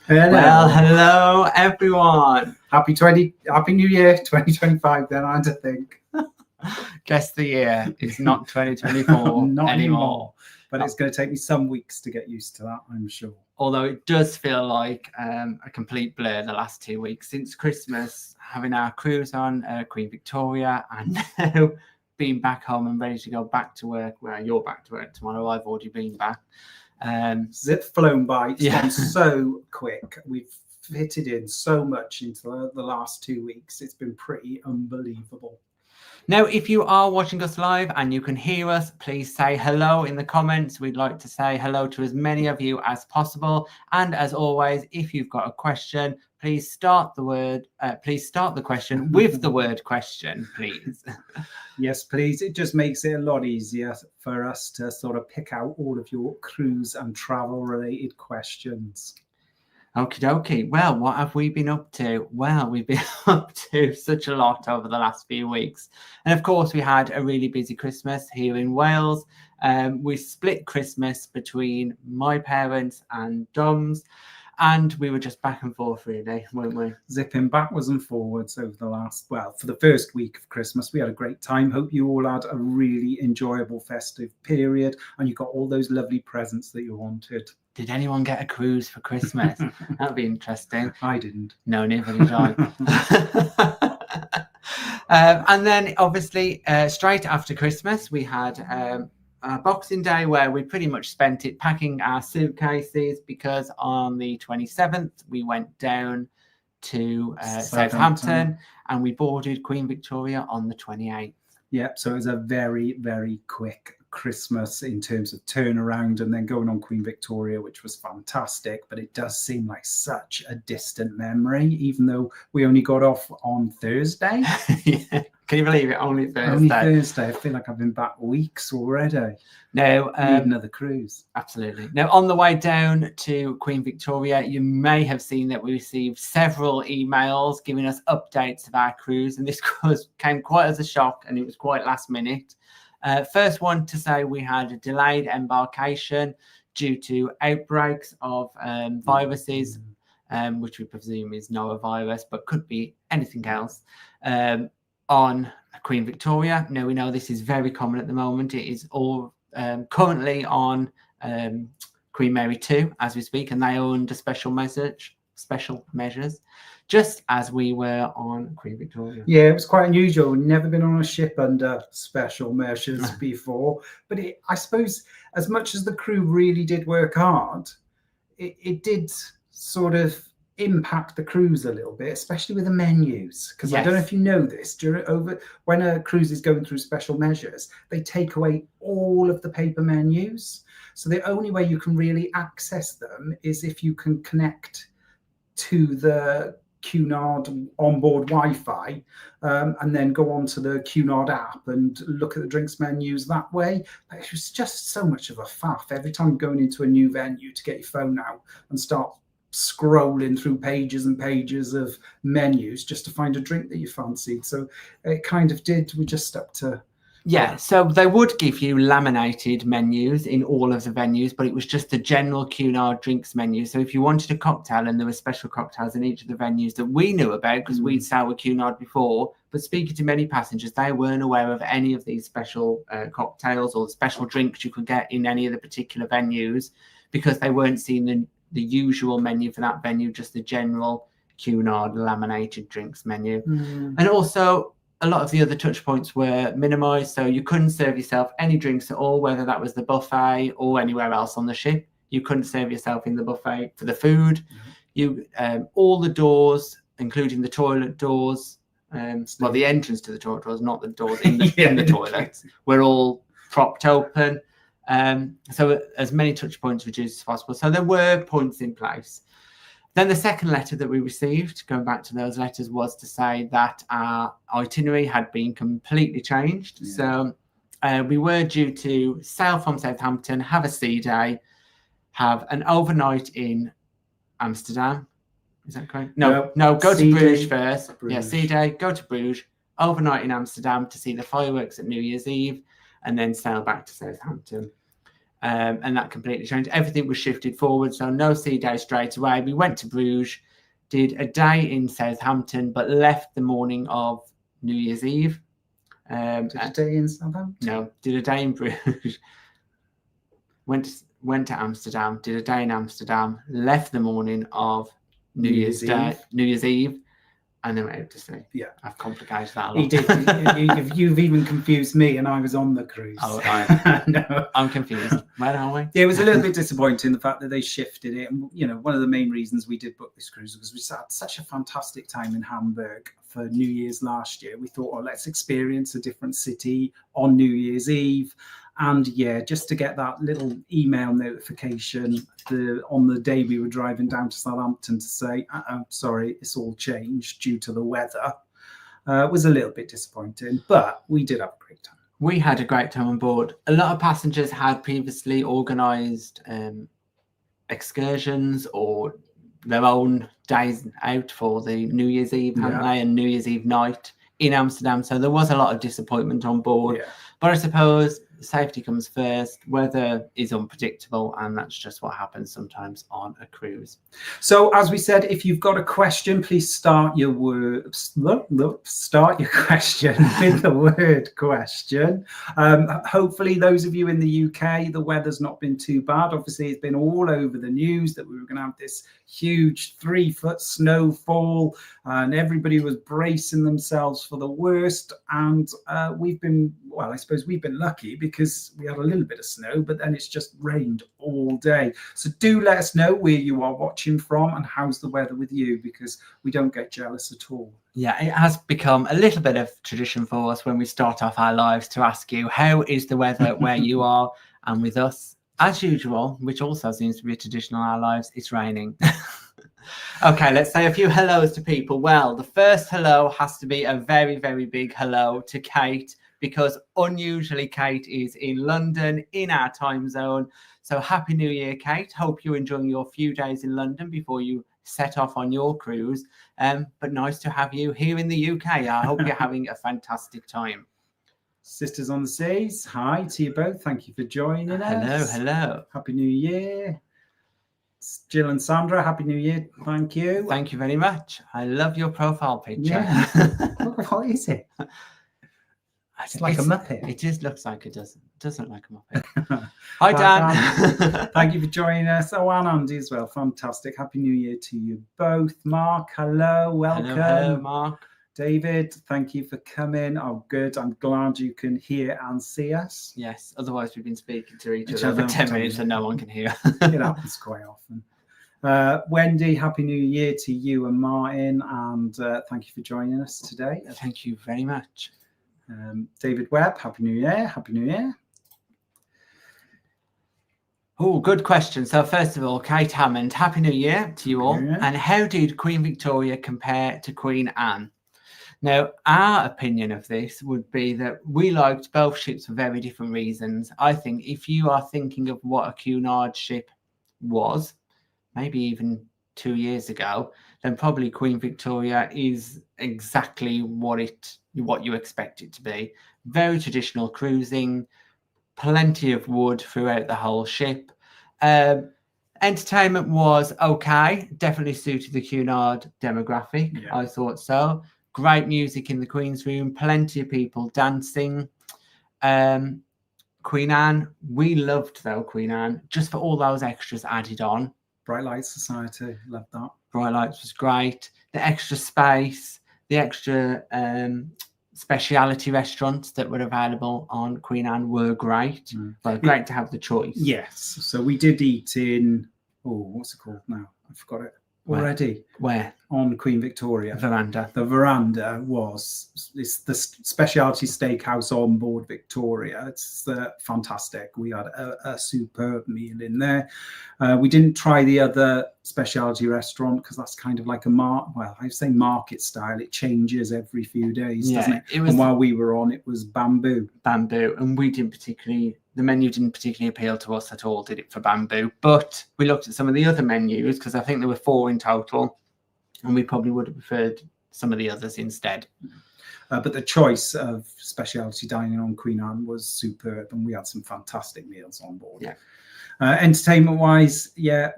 Well, hello everyone. Happy New Year 2025 then, I think. Guess the year. It's not 2024 Not anymore. But it's going to take me some weeks to get used to that, I'm sure. Although it does feel like a complete blur the last 2 weeks since Christmas, having our cruise on Queen Victoria, and now being back home and ready to go back to work. Well, you're back to work tomorrow. I've already been back. It's flown by. It's gone so quick. We've fitted in so much into the last 2 weeks. It's been pretty unbelievable. Now, if you are watching us live and you can hear us, please say hello in the comments. We'd like to say hello to as many of you as possible. And as always, if you've got a question, please start the question with the word question, please. Yes, please. It just makes it a lot easier for us to sort of pick out all of your cruise and travel related questions. Okie dokie. Well, what have we been up to? Well, we've been up to such a lot over the last few weeks. And of course, we had a really busy Christmas here in Wales. We split Christmas between my parents and Dom's. And we were just back and forth, really, weren't we? Zipping backwards and forwards over for the first week of Christmas. We had a great time. Hope you all had a really enjoyable festive period and you got all those lovely presents that you wanted. Did anyone get a cruise for Christmas? That'd be interesting. I didn't. No, neither did I. And then, obviously, straight after Christmas, we had a Boxing Day where we pretty much spent it packing our suitcases, because on the 27th, we went down to Southampton and we boarded Queen Victoria on the 28th. Yep, so it was a very, very quick Christmas in terms of turnaround, and then going on Queen Victoria, which was fantastic. But it does seem like such a distant memory, even though we only got off on Thursday. Yeah. Can you believe it? Only Thursday. Only Thursday. I feel like I've been back weeks already. Now, need another cruise. Absolutely. Now, on the way down to Queen Victoria, you may have seen that we received several emails giving us updates of our cruise, and this came quite as a shock, and it was quite last minute. First one to say we had a delayed embarkation due to outbreaks of viruses, which we presume is norovirus, but could be anything else, on Queen Victoria. Now, we know this is very common at the moment. It is all currently on Queen Mary 2 as we speak, and they are under special measures, just as we were on Queen Victoria. Yeah, it was quite unusual. We've never been on a ship under special measures before. But I suppose as much as the crew really did work hard, it did sort of impact the cruise a little bit, especially with the menus. Because I don't know if you know this, when a cruise is going through special measures, they take away all of the paper menus. So the only way you can really access them is if you can connect to the Cunard onboard Wi-Fi, and then go onto the Cunard app and look at the drinks menus that way. But it was just so much of a faff every time going into a new venue to get your phone out and start scrolling through pages and pages of menus just to find a drink that you fancied. So it kind of we just stuck to... Yeah, so they would give you laminated menus in all of the venues, but it was just the general Cunard drinks menu. So if you wanted a cocktail, and there were special cocktails in each of the venues that we knew about because we'd sailed with Cunard before, but speaking to many passengers, they weren't aware of any of these special cocktails or special drinks you could get in any of the particular venues, because they weren't seeing the usual menu for that venue, just the general Cunard laminated drinks menu. And also, a lot of the other touch points were minimized, so you couldn't serve yourself any drinks at all, whether that was the buffet or anywhere else on the ship. You couldn't serve yourself in the buffet for the food. You all the doors, including the toilet doors, well, the entrance to the toilet doors, not the doors in the toilets, were all propped open. So as many touch points reduced as possible. So there were points in place. Then the second letter that we received, going back to those letters, was to say that our itinerary had been completely changed. Yeah. So we were due to sail from Southampton, have a sea day, have an overnight in Amsterdam. Is that correct? No, go to Bruges first. Yeah, sea day, go to Bruges, overnight in Amsterdam to see the fireworks at New Year's Eve, and then sail back to Southampton. and that completely changed. Everything was shifted forward, so no sea day straight away. We went to Bruges, did a day in Southampton, but left the morning of New Year's Eve. Did a day in Southampton? No, did a day in Bruges. Went to Amsterdam, did a day in Amsterdam, left the morning of New Year's Eve, and then went out to sea. Yeah, I've complicated that a lot. He did. You've even confused me, and I was on the cruise. Oh, no, I'm confused. Where are we? Yeah, it was a little bit disappointing, the fact that they shifted it. And, you know, one of the main reasons we did book this cruise was we had such a fantastic time in Hamburg for New Year's last year. We thought, oh, let's experience a different city on New Year's Eve. And yeah, just to get that little email notification on the day we were driving down to Southampton to say, sorry, it's all changed due to the weather, was a little bit disappointing. But we did have a great time. We had a great time on board. A lot of passengers had previously organised excursions or their own days out for the New Year's Eve, hadn't they? And New Year's Eve night in Amsterdam. So there was a lot of disappointment on board. Yeah. But I suppose safety comes first. Weather is unpredictable, and that's just what happens sometimes on a cruise. So, as we said, if you've got a question, please start your question with the word question. Hopefully, those of you in the UK, the weather's not been too bad. Obviously, it's been all over the news that we were going to have this huge 3-foot snowfall, and everybody was bracing themselves for the worst. And we've been, well, I suppose we've been lucky because we had a little bit of snow, but then it's just rained all day. So do let us know where you are watching from and how's the weather with you, because we don't get jealous at all. Yeah, it has become a little bit of tradition for us when we start off our lives to ask you, how is the weather where you are? And with us, as usual, which also seems to be a tradition in our lives, it's raining. Okay, let's say a few hellos to people. Well, the first hello has to be a very, very big hello to Kate, because unusually Kate is in London in our time zone. So happy New Year, Kate. Hope you're enjoying your few days in London before you set off on your cruise. But nice to have you here in the UK. I hope you're having a fantastic time. Sisters on the Seas, hi to you both. Thank you for joining us. Hello. Happy New Year. Jill and Sandra, Happy New Year. Thank you. Thank you very much. I love your profile picture. Yeah. What is it? It's like a Muppet. It just looks like it doesn't like a Muppet. Hi, Dan. Thank you for joining us. Oh, and Andy as well. Fantastic. Happy New Year to you both. Mark, hello. Welcome. Hello, Mark. David, thank you for coming. Oh, good. I'm glad you can hear and see us. Yes. Otherwise, we've been speaking to each other for 10 minutes and no one can hear. It happens quite often. Wendy, Happy New Year to you and Martin. And thank you for joining us today. Thank you very much. David Webb, Happy New Year. Happy New Year. Oh, good question. So first of all, Kate Hammond, Happy New Year to you all. And how did Queen Victoria compare to Queen Anne? Now, our opinion of this would be that we liked both ships for very different reasons. I think if you are thinking of what a Cunard ship was, maybe even 2 years ago, then probably Queen Victoria is exactly what you expect it to be. Very traditional cruising, plenty of wood throughout the whole ship. Entertainment was okay, definitely suited the Cunard demographic. Yeah. I thought so. Great music in the Queen's room, plenty of people dancing. Queen Anne, we loved though Queen Anne, just for all those extras added on. Bright Light Society, loved that. Bright Lights was great. The extra space, the extra speciality restaurants that were available on Queen Anne were great. Well, great to have the choice. Yes. So we did eat in, what's it called now? I forgot it already. Where? On Queen Victoria. Veranda. The Veranda it's the specialty steakhouse on board Victoria. It's fantastic. We had a superb meal in there. We didn't try the other specialty restaurant because that's kind of like I say market style. It changes every few days, doesn't it? And while we were on, it was bamboo. Bamboo. And the menu didn't particularly appeal to us at all, did it, for bamboo? But we looked at some of the other menus because I think there were 4 in total, and we probably would have preferred some of the others instead. But the choice of specialty dining on Queen Anne was superb, and we had some fantastic meals on board. Yeah. Entertainment wise, yeah,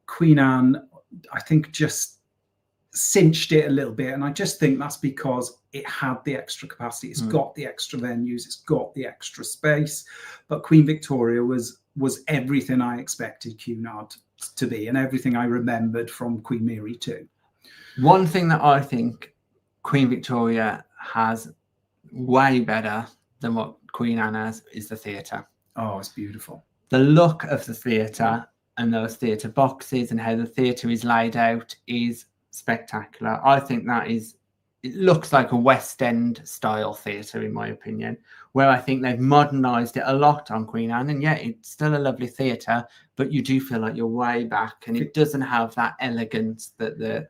Queen Anne, I think, just cinched it a little bit, and I just think that's because it had the extra capacity. It's got the extra venues, it's got the extra space. But Queen Victoria was everything I expected Cunard to be, and everything I remembered from Queen Mary too. One thing that I think Queen Victoria has way better than what Queen Anne has is the theatre. Oh, it's beautiful. The look of the theatre and those theatre boxes and how the theatre is laid out is spectacular. I think it looks like a West End style theatre, in my opinion, where I think they've modernised it a lot on Queen Anne. And yet it's still a lovely theatre, but you do feel like you're way back, and it doesn't have that elegance that the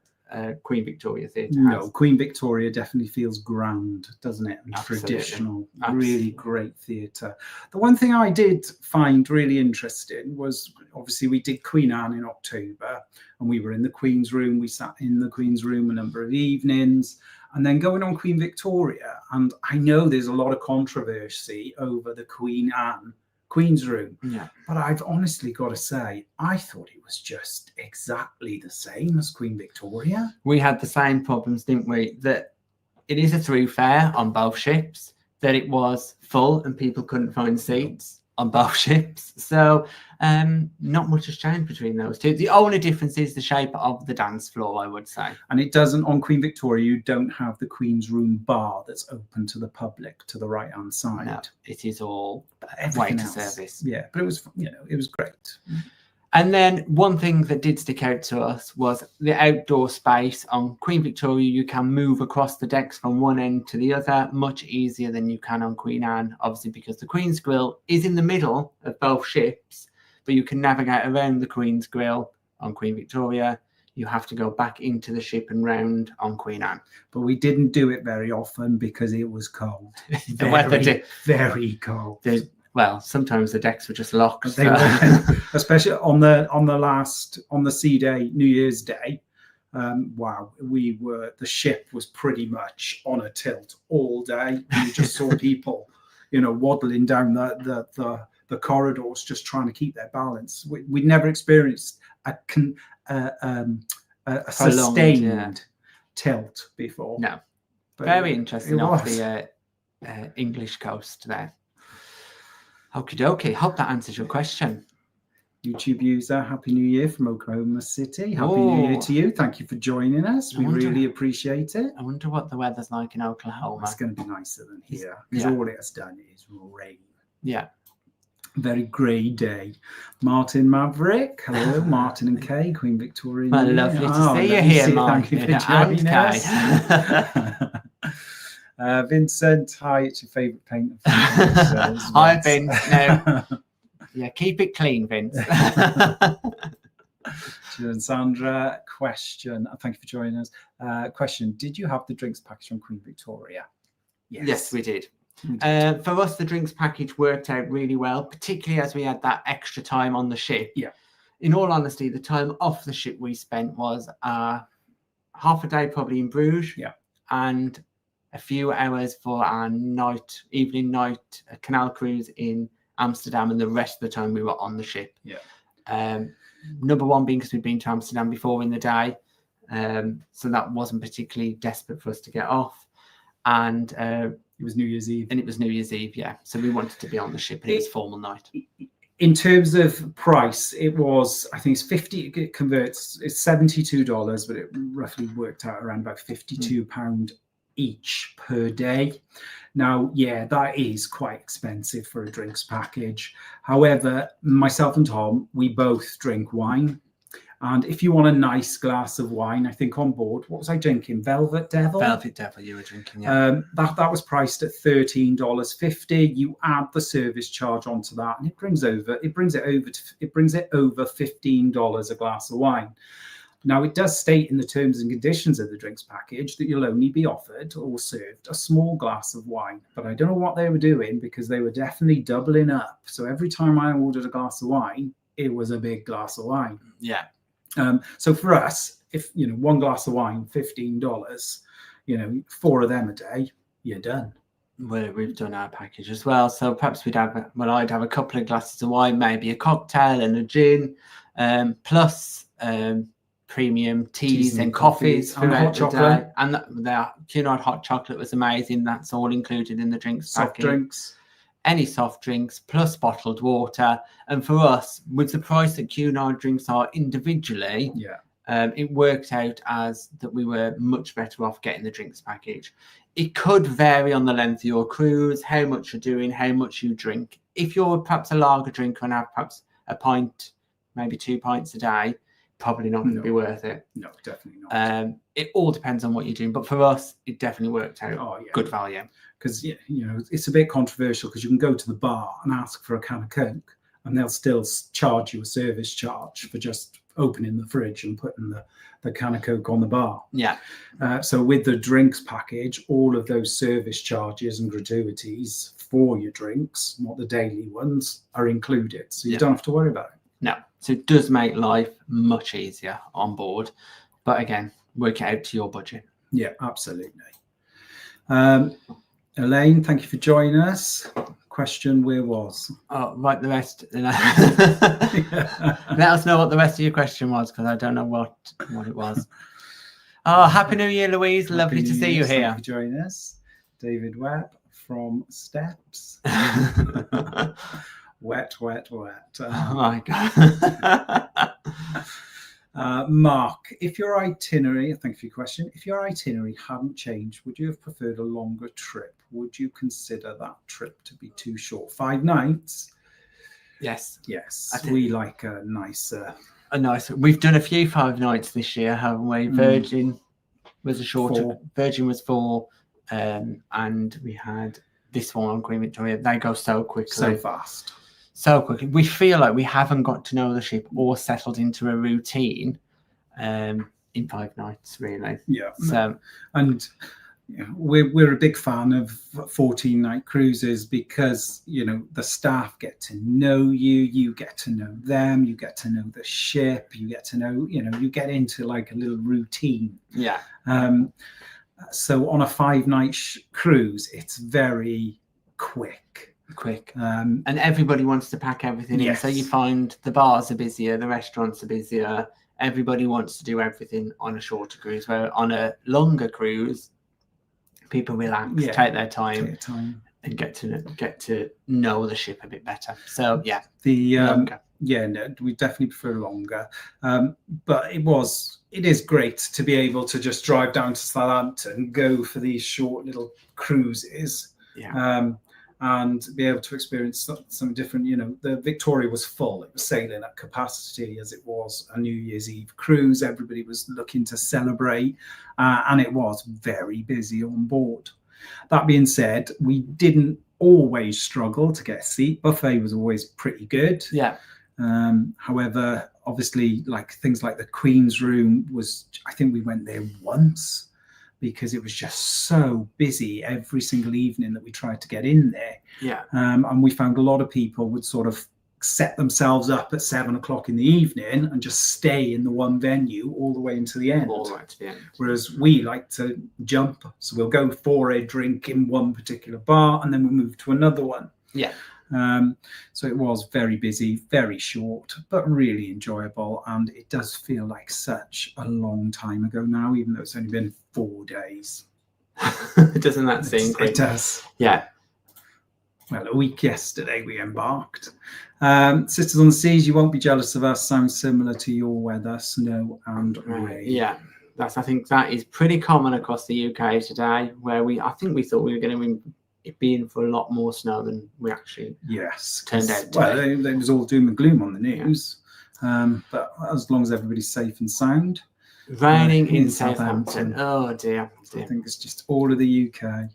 Queen Victoria Theatre has. No, Queen Victoria definitely feels grand, doesn't it? And Absolutely. Traditional, Absolutely. really great theatre. The one thing I did find really interesting was, obviously, we did Queen Anne in October, and we were in the Queen's Room. We sat in the Queen's Room a number of evenings, and then going on Queen Victoria. And I know there's a lot of controversy over the Queen Anne Queen's Room. Yeah. But I've honestly got to say, I thought it was just exactly the same as Queen Victoria. We had the same problems, didn't we? That it is a through fare on both ships, that it was full and people couldn't find seats on both ships. So not much has changed between those two. The only difference is the shape of the dance floor, I would say. And it doesn't, on Queen Victoria, you don't have the Queen's Room bar that's open to the public to the right hand side. No, it is all Everything waiter else, service. yeah, but it was, it was great. And then one thing that did stick out to us was the outdoor space. On Queen Victoria, you can move across the decks from one end to the other much easier than you can on Queen Anne, obviously because the Queen's Grill is in the middle of both ships, but you can navigate around the Queen's Grill on Queen Victoria. You have to go back into the ship and round on Queen Anne. But we didn't do it very often because it was cold. The weather did. Very cold. Well, sometimes the decks were just locked. They were, especially on the sea day, New Year's Day. Wow, the ship was pretty much on a tilt all day. You just saw people, waddling down the corridors, just trying to keep their balance. We'd never experienced a sustained tilt before. No, but very interesting off the English coast there. Okie dokie. Hope that answers your question. YouTube user, Happy New Year from Oklahoma City. Happy New Year to you. Thank you for joining us. We really appreciate it. I wonder what the weather's like in Oklahoma. It's going to be nicer than here because all it has done is rain. Yeah. Very grey day. Martin Maverick. Hello, Martin and Kay, Queen Victoria. Well, lovely to see you here, Martin. Thank you for joining us. Vincent, hi, it's your favourite painter. Hi, Vince. No. Yeah, keep it clean, Vince. And Sandra, question. Thank you for joining us. Question: did you have the drinks package from Queen Victoria? Yes, we did. For us, the drinks package worked out really well, particularly as we had that extra time on the ship. Yeah. In all honesty, the time off the ship we spent was half a day probably in Bruges. Yeah. And a few hours for our evening night canal cruise in Amsterdam, and the rest of the time we were on the ship. Yeah. Number one being because we'd been to Amsterdam before in the day, so that wasn't particularly desperate for us to get off. And it was New Year's Eve. And it was New Year's Eve, yeah. So we wanted to be on the ship, and it was formal night. In terms of price, it was, I think it's 50, it converts, it's $72, but it roughly worked out around about £52 each per day. Now, yeah, that is quite expensive for a drinks package. However, myself and Tom, we both drink wine. And if you want a nice glass of wine, I think on board, what was I drinking? Velvet Devil? Velvet Devil you were drinking, yeah. That was priced at $13.50. You add the service charge onto that, and it brings it over $15 a glass of wine. Now, it does state in the terms and conditions of the drinks package that you'll only be offered or served a small glass of wine. But I don't know what they were doing, because they were definitely doubling up. So every time I ordered a glass of wine, it was a big glass of wine. Yeah. So for us, if one glass of wine, $15, 4 of them a day, you're done. We've done our package as well. So perhaps I'd have a couple of glasses of wine, maybe a cocktail and a gin, plus premium teas and coffees and hot chocolate. And the Cunard hot chocolate was amazing. That's all included in the drinks Soft package. drinks. Any soft drinks plus bottled water. And for us, with the price that Cunard drinks are individually, it worked out as that we were much better off getting the drinks package. It could vary on the length of your cruise, how much you're doing, how much you drink. If you're perhaps a lager drinker and have perhaps a pint, maybe 2 pints a day, probably not going to be worth it. No, definitely not. It all depends on what you're doing. But for us, it definitely worked out. Good value. Because, it's a bit controversial because you can go to the bar and ask for a can of Coke and they'll still charge you a service charge for just opening the fridge and putting the can of Coke on the bar. Yeah. So with the drinks package, all of those service charges and gratuities for your drinks, not the daily ones, are included. So you don't have to worry about it. No. So it does make life much easier on board. But again, work it out to your budget. Yeah, absolutely. Elaine, thank you for joining us. Question, where was? Oh, right, the rest. Let us know what the rest of your question was, because I don't know what it was. Oh, Happy New Year, Louise. Lovely to see you here. Thank you for joining us. David Webb from Steps. Wet. Oh my God. Mark, if your itinerary, thank you for your question, if your itinerary hadn't changed, would you have preferred a longer trip? Would you consider that trip to be too short? 5 nights? Yes. We like a nice... We've done a few 5 nights this year, haven't we? Virgin was a shorter. 4. Virgin was 4. And we had this one on Queen Victoria. They go so quickly. So fast. So quickly. We feel like we haven't got to know the ship or settled into a routine in 5 nights, really. Yeah. So, and we're a big fan of 14-night cruises because, the staff get to know you, you get to know them, you get to know the ship, you get to know, you get into like a little routine. Yeah. So on a 5-night cruise, it's very quick. And everybody wants to pack everything in, so you find the bars are busier, the restaurants are busier, everybody wants to do everything on a shorter cruise, where on a longer cruise people relax, take their time and get to know the ship a bit better. So we definitely prefer longer, but it is great to be able to just drive down to Southampton, go for these short little cruises, and be able to experience some different, the Victoria was full. It was sailing at capacity as it was a New Year's Eve cruise. Everybody was looking to celebrate, and it was very busy on board. That being said, we didn't always struggle to get a seat. Buffet was always pretty good. Yeah. However, obviously, like things like the Queen's Room I think we went there once, because it was just so busy every single evening that we tried to get in there. Yeah. And we found a lot of people would sort of set themselves up at 7 o'clock in the evening and just stay in the one venue all the way into the end. All the way to the end. Whereas we like to jump. So we'll go for a drink in one particular bar and then we'll move to another one. Yeah. So it was very busy, very short, but really enjoyable. And it does feel like such a long time ago now, even though it's only been 4 days. Doesn't that seem quick? It does. Yeah. Well, a week yesterday we embarked. Sisters on the Seas, you won't be jealous of us. Sounds similar to your weather, snow and rain. Yeah. I think that is pretty common across the UK today, where I think we thought we were going to be in for a lot more snow than we actually turned out to. Well, it was all doom and gloom on the news, but as long as everybody's safe and sound. Raining in Southampton. Oh dear. I think it's just all of the UK.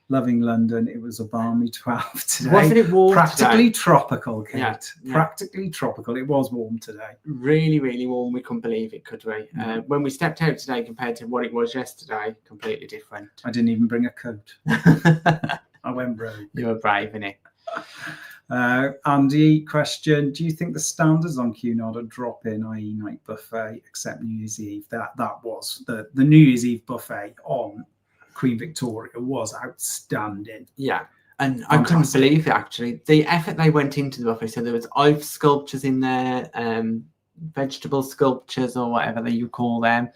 Loving London. It was a balmy 12 today. Wasn't it warm Practically today? Tropical, Kate. Yeah. Practically tropical. It was warm today. Really, really warm. We couldn't believe it, could we? When we stepped out today compared to what it was yesterday, completely different. I didn't even bring a coat. I went rogue. You were brave, innit? Andy, question: do you think the standards on Cunard are drop-in, i.e. night buffet, except New Year's Eve? That was the New Year's Eve buffet on Queen Victoria was outstanding. Yeah. And I couldn't believe it, actually. The effort they went into the buffet. So there was ice sculptures in there, vegetable sculptures or whatever you call them,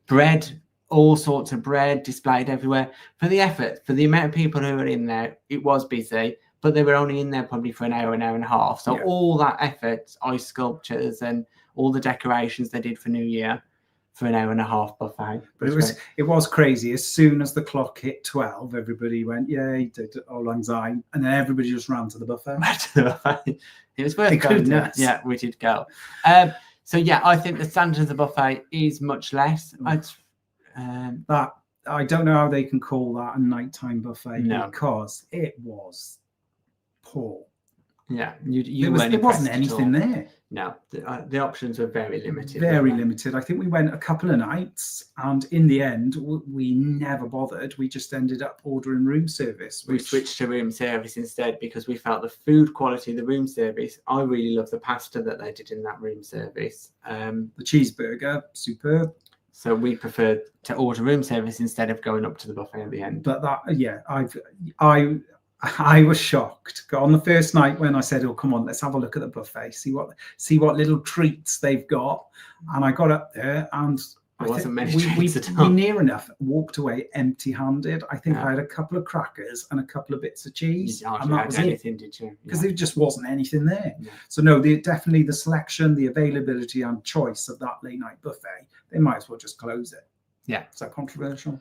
bread, all sorts of bread displayed everywhere. For the effort, for the amount of people who were in there, it was busy, but they were only in there probably for an hour and a half. So all that effort, ice sculptures and all the decorations they did for New Year, for an hour and a half buffet. But it was crazy. As soon as the clock hit 12, everybody went, yay, did Auld Lang Syne, and then everybody just ran to the buffet. It was worth going. Yeah, we did go. So yeah, I think the standard of the buffet is much less. That I don't know how they can call that a nighttime buffet because it was poor. Yeah, there wasn't anything there. No, the options were very limited. Very limited. I think we went a couple of nights, and in the end, we never bothered. We just ended up ordering room service. We switched to room service instead because we felt the food quality of the room service. I really love the pasta that they did in that room service. The cheeseburger, superb. So we preferred to order room service instead of going up to the buffet at the end. But I was shocked on the first night when I said, "Oh, come on, let's have a look at the buffet, see what little treats they've got." And I got up there, and there wasn't many treats at all. We near enough walked away empty-handed. I think I had a couple of crackers and a couple of bits of cheese, and that was anything, did you? Because there just wasn't anything there. Yeah. So no, definitely the selection, the availability, and choice of that late night buffet, they might as well just close it. Yeah, is that controversial?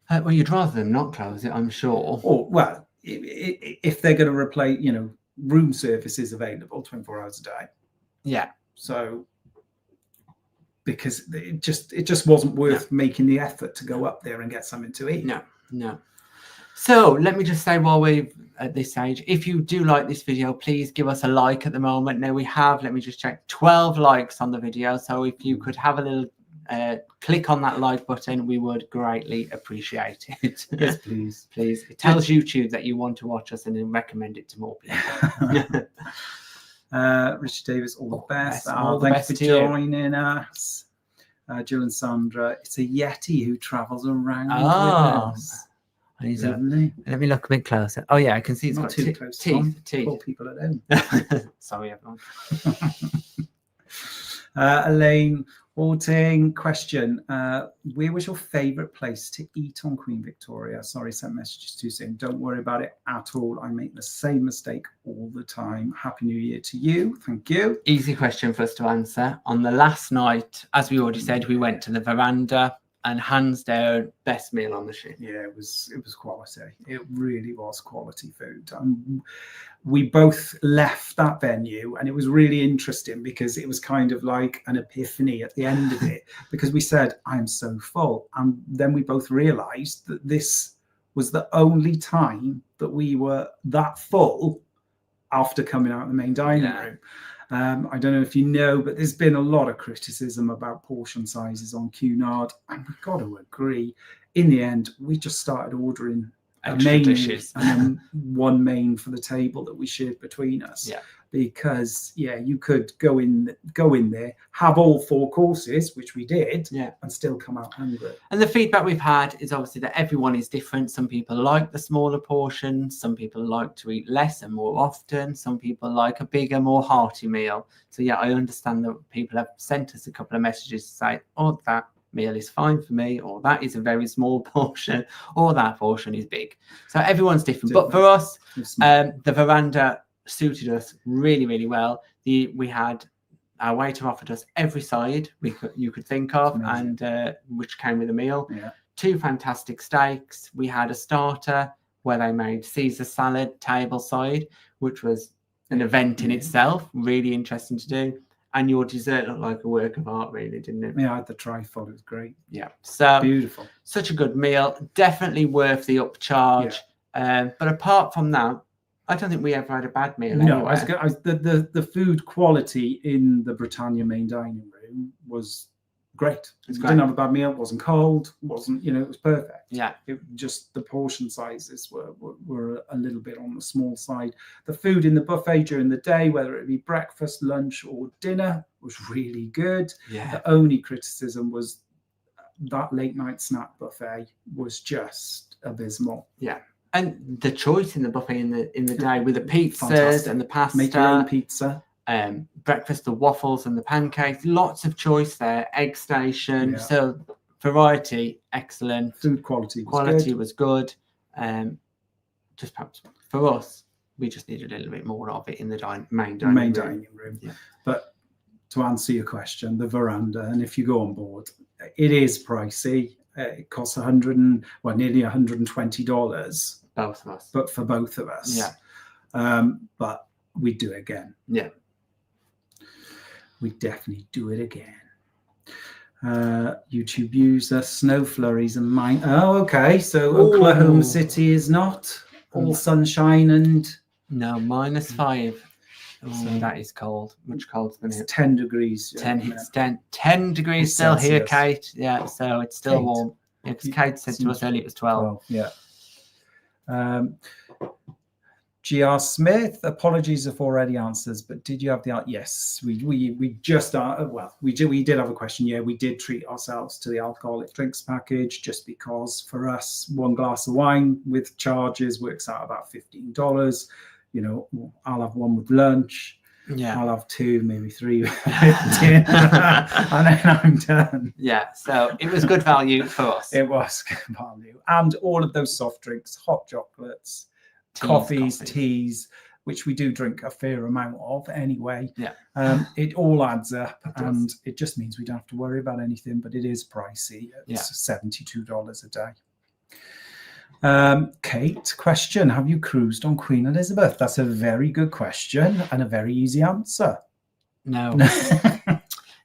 Well, you'd rather them not close it, I'm sure. Or, well, if they're going to replace, room service is available 24 hours a day. Yeah. So, because it just wasn't worth making the effort to go up there and get something to eat. No. So let me just say while we're at this stage, if you do like this video, please give us a like at the moment. Now we have, let me just check, 12 likes on the video. So if you could have a little click on that like button, we would greatly appreciate it. Yes, please. Please. It tells YouTube that you want to watch us and then recommend it to more people. Richard Davis, all the best. Thanks for joining us. Jill and Sandra, it's a Yeti who travels around with us. Let me look a bit closer. Oh yeah, I can see it's got teeth. Poor people at home. Sorry, everyone. Elaine Walting, question. Where was your favourite place to eat on Queen Victoria? Sorry, sent messages too soon. Don't worry about it at all. I make the same mistake all the time. Happy New Year to you. Thank you. Easy question for us to answer. On the last night, as we already said, we went to the veranda, and hands down, best meal on the ship. Yeah, it was quality. It really was quality food. We both left that venue, and it was really interesting because it was kind of like an epiphany at the end of it, because we said, I'm so full. And then we both realized that this was the only time that we were that full after coming out of the main dining room. I don't know if you know, but there's been a lot of criticism about portion sizes on Cunard, and we've got to agree. In the end, we just started ordering extra dishes and then one main for the table that we shared between us. Yeah. Because you could go in there, have all 4 courses, which we did, and still come out hungry. And the feedback we've had is obviously that everyone is different. Some people like the smaller portions, some people like to eat less and more often, some people like a bigger, more hearty meal. So yeah, I understand that people have sent us a couple of messages to say, oh, that meal is fine for me, or that is a very small portion, or that portion is big. So everyone's different. But for us, the veranda suited us really, really well. We had our waiter offered us every side you could think of, and which came with a meal. 2 fantastic steaks. We had a starter where they made Caesar salad tableside, which was an event in itself, really interesting to do. And your dessert looked like a work of art, really, didn't it? Yeah, I had the trifle. It was great. Yeah, so beautiful. Such a good meal. Definitely worth the upcharge. But apart from that, I don't think we ever had a bad meal. No, the food quality in the Britannia main dining room was great. Didn't have a bad meal. Wasn't cold. Wasn't it was perfect. Yeah. It just the portion sizes were a little bit on the small side. The food in the buffet during the day, whether it be breakfast, lunch, or dinner, was really good. Yeah. The only criticism was that late night snack buffet was just abysmal. Yeah. And the choice in the buffet in the day with the pizzas Fantastic. and the pasta. Make your own pizza. Breakfast, the waffles and the pancakes, lots of choice there. Egg station, Yeah. so variety, excellent. Food quality was good. Just perhaps for us, we just need a little bit more of it in the main dining room. Yeah. But to answer your question, the veranda, and if you go on board, it is pricey. It costs nearly $120. Both of us. But for both of us. Yeah. But we'd do it again. Yeah. We definitely do it again. YouTube user, snow flurries and mine. Oh, okay. So Oklahoma City is not all sunshine and... No, -5. So that is cold. Much colder than it's it. 10 degrees. 10 degrees still Celsius. here, Kate. Yeah, so it's still Kate. warm. Yeah, because Kate said to us earlier it was 12. Yeah. GR Smith, apologies if already answers, but did you have the yes? We just we did have a question. Yeah, we did treat ourselves to the alcoholic drinks package just because for us one glass of wine with charges works out about $15. You know, I'll have one with lunch. Yeah, I'll have 2, maybe 3 with dinner, and then I'm done. Yeah, so it was good value for us. It was good value, and all of those soft drinks, hot chocolates, coffees, teas, which we do drink a fair amount of anyway. Yeah, it all adds up, and it just means we don't have to worry about anything. But it is pricey. It's $72 a day. Kate, question: have you cruised on Queen Elizabeth? That's a very good question and a very easy answer. No.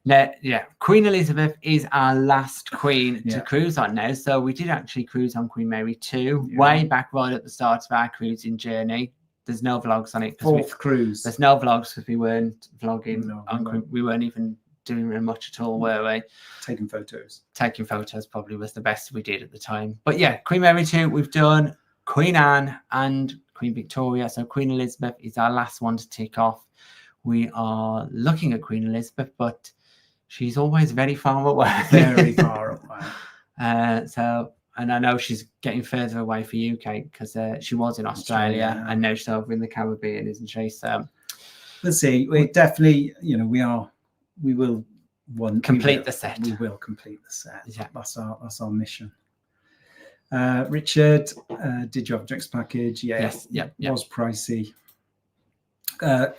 Yeah, Queen Elizabeth is our last queen to cruise on now. So we did actually cruise on Queen Mary 2 way back right at the start of our cruising journey. There's no vlogs on it. Fourth cruise. There's no vlogs because we weren't vlogging on Queen. We weren't even doing very much at all, were we? Taking photos. Taking photos probably was the best we did at the time. But yeah, Queen Mary 2, we've done Queen Anne and Queen Victoria. So Queen Elizabeth is our last one to tick off. We are looking at Queen Elizabeth, but she's always very far away. Very far away. And I know she's getting further away for you, Kate, because she was in Australia and now she's over in the Caribbean, isn't she? So let's see. We definitely, we will complete the set. We will complete the set. Yeah. That's our mission. Richard, did you have a drinks package? Yes. Yeah. It was pricey.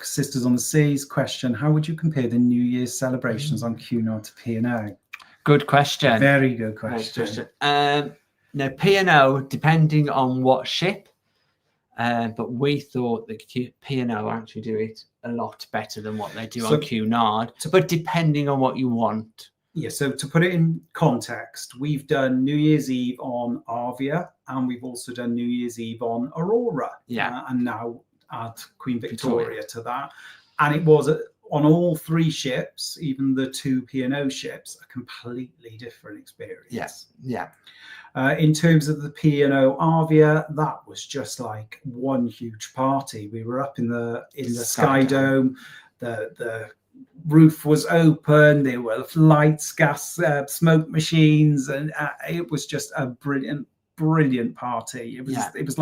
Sisters on the Seas question: how would you compare the New Year's celebrations on Cunard to P&O? Good question. Very good question. Now P&O, depending on what ship, but we thought that P&O actually do it a lot better than what they do on Cunard. But depending on what you want. Yeah. So to put it in context, we've done New Year's Eve on Arvia, and we've also done New Year's Eve on Aurora. Yeah. And now add Queen Victoria to that, and it was on all 3 ships, even the 2 P&O ships, a completely different experience. Yes, yeah. In terms of the P&O Arvia, that was just like one huge party. We were up in the Sky Dome. The roof was open. There were lights, gas, smoke machines, and it was just a brilliant party. It was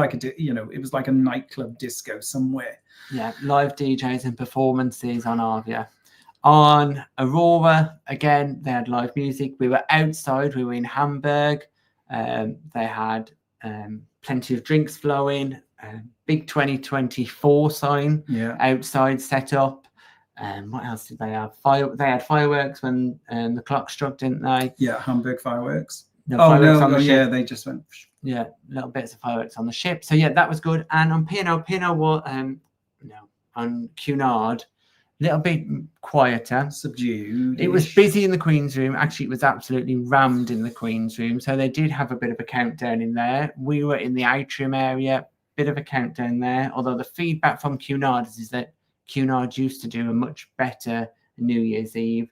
like a nightclub disco somewhere. Yeah, live DJs and performances on Arvia. On Aurora, again, they had live music. We were outside. We were in Hamburg. They had plenty of drinks flowing. Big 2024 sign outside set up. What else did they have? They had fireworks when the clock struck, didn't they? Yeah, Hamburg fireworks. They just went. Yeah, little bits of fireworks on the ship. So yeah, that was good. And on P&O was on Cunard, a little bit quieter, subdued. It was busy in the Queen's room. Actually, it was absolutely rammed in the Queen's room. So they did have a bit of a countdown in there. We were in the atrium area, bit of a countdown there. Although the feedback from Cunard is that Cunard used to do a much better New Year's Eve.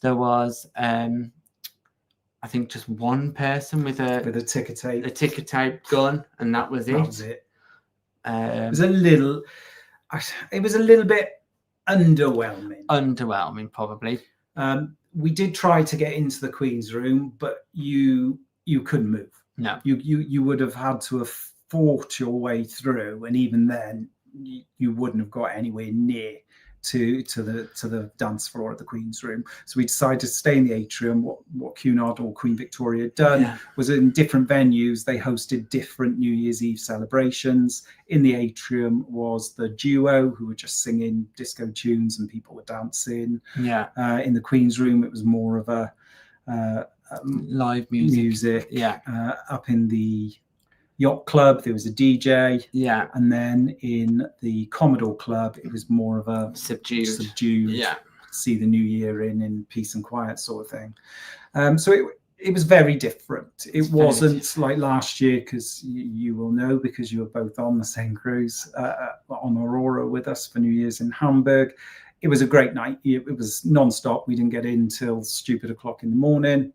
There was I think just one person with a ticker tape gun, and that was it. That was it. It was a little bit underwhelming. Underwhelming, probably. We did try to get into the Queen's Room, but you couldn't move. No. You would have had to have fought your way through, and even then you wouldn't have got anywhere near to the dance floor at the Queen's Room. So we decided to stay in the atrium. What Cunard or Queen Victoria had done was, in different venues, they hosted different New Year's Eve celebrations. In the atrium was the duo who were just singing disco tunes and people were dancing. In the Queen's Room, it was more of a live music. Up in the Yacht Club, there was a DJ. And then in the Commodore Club, it was more of a subdued see the new year in peace and quiet sort of thing. So it was very different. It wasn't like last year, because you will know, because you were both on the same cruise on Aurora with us for New Year's in Hamburg. It was a great night. It was non-stop. We didn't get in till stupid o'clock in the morning.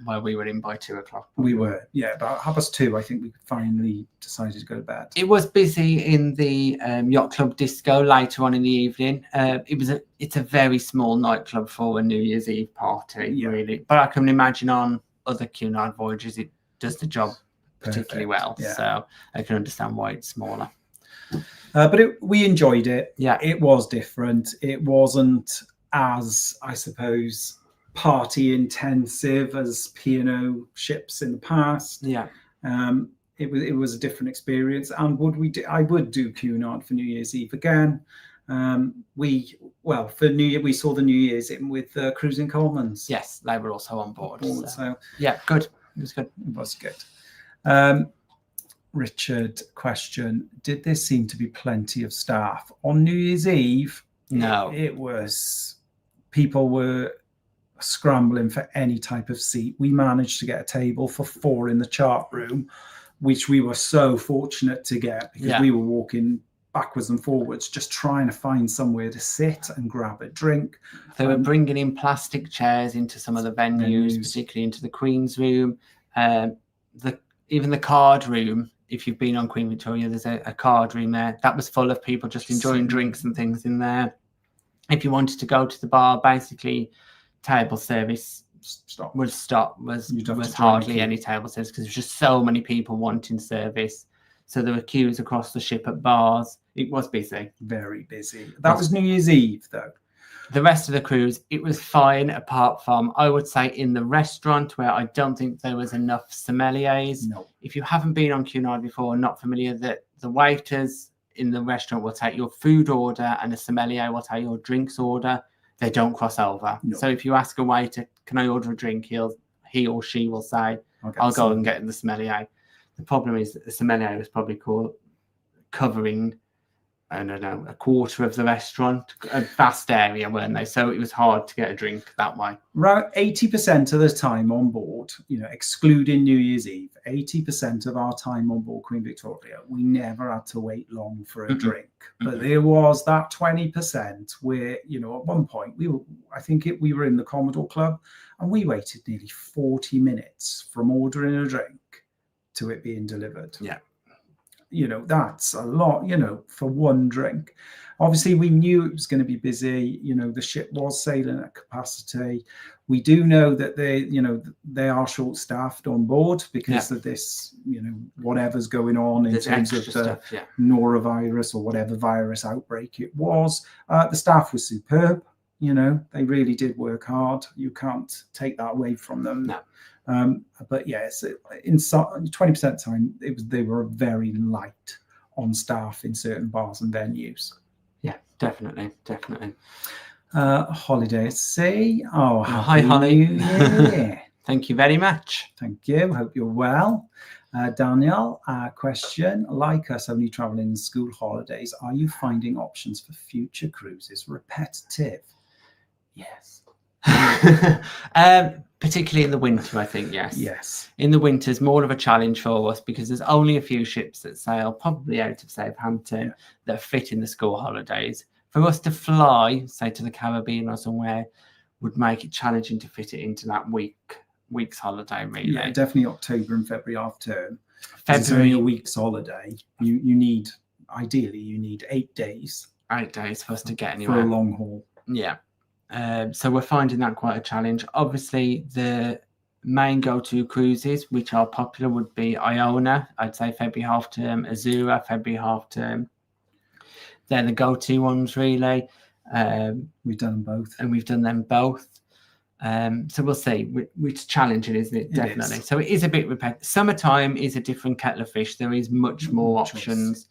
Well, we were in by 2 o'clock. We were, about 2:30, I think we finally decided to go to bed. It was busy in the Yacht Club Disco later on in the evening. It's a very small nightclub for a New Year's Eve party, really. But I can imagine on other Cunard voyages, it does the job particularly well. So I can understand why it's smaller. But we enjoyed it. Yeah, it was different. It wasn't as, I suppose, party intensive as P&O ships in the past. It was a different experience. And I would do Cunard for New Year's Eve again. For New Year, we saw the New Year's in with Cruising Coleman's. Yes, they were also on board. So good. It was good. It was good. Richard, question: did there seem to be plenty of staff on New Year's Eve? No, it was, people were scrambling for any type of seat. We managed to get a table for 4 in the chart room, which we were so fortunate to get, because we were walking backwards and forwards just trying to find somewhere to sit and grab a drink. They were bringing in plastic chairs into some of the venues. Particularly into the Queen's Room, even the card room. If you've been on Queen Victoria, there's a card room there. That was full of people just enjoying drinks and things in there. If you wanted to go to the bar, basically table service was hardly any table service, because there's just so many people wanting service. So there were queues across the ship at bars. It was busy. Very busy. That was New Year's Eve, though. The rest of the cruise, it was fine, apart from, I would say, in the restaurant, where I don't think there was enough sommeliers. No. If you haven't been on Cunard before and not familiar, that the waiters in the restaurant will take your food order and a sommelier will take your drinks order. They don't cross over. No. So if you ask a waiter, can I order a drink? He or she will say, I'll go and get the sommelier. The problem is that the sommelier was probably covering, I don't know, a quarter of the restaurant, a vast area, weren't they? So it was hard to get a drink that way. Around 80% of the time on board, excluding New Year's Eve, 80% of our time on board Queen Victoria, we never had to wait long for a drink. But there was that 20% where, at one point we were in the Commodore Club and we waited nearly 40 minutes from ordering a drink to it being delivered. Yeah. That's a lot, for one drink. Obviously, we knew it was going to be busy. The ship was sailing at capacity. We do know that they are short-staffed on board because of this, whatever's going on in terms of the norovirus or whatever virus outbreak it was. The staff was superb. They really did work hard. You can't take that away from them. No. But yes, in 20% of the time, they were very light on staff in certain bars and venues. Yeah, definitely. Holiday at Sea. Oh, hi, Holly. Thank you very much. Thank you. Hope you're well. Daniel, question: like us, only traveling in school holidays, are you finding options for future cruises repetitive? Yes. Particularly in the winter, I think, yes. In the winter is more of a challenge for us because there's only a few ships that sail, probably out of Southampton, that fit in the school holidays. For us to fly, say, to the Caribbean or somewhere, would make it challenging to fit it into that week's holiday, really. Yeah, definitely October and February half term. It's only a week's holiday. You need 8 days. 8 days for us to get anywhere. For a long haul. Yeah. So we're finding that quite a challenge. Obviously, the main go-to cruises, which are popular, would be Iona, I'd say February half term, Azura, February half term. They're the go-to ones, really. We've done them both. And we've done them both. So we'll see. It's challenging, isn't it? Definitely. So it is a bit repetitive. Summertime is a different kettle of fish. There is much more options.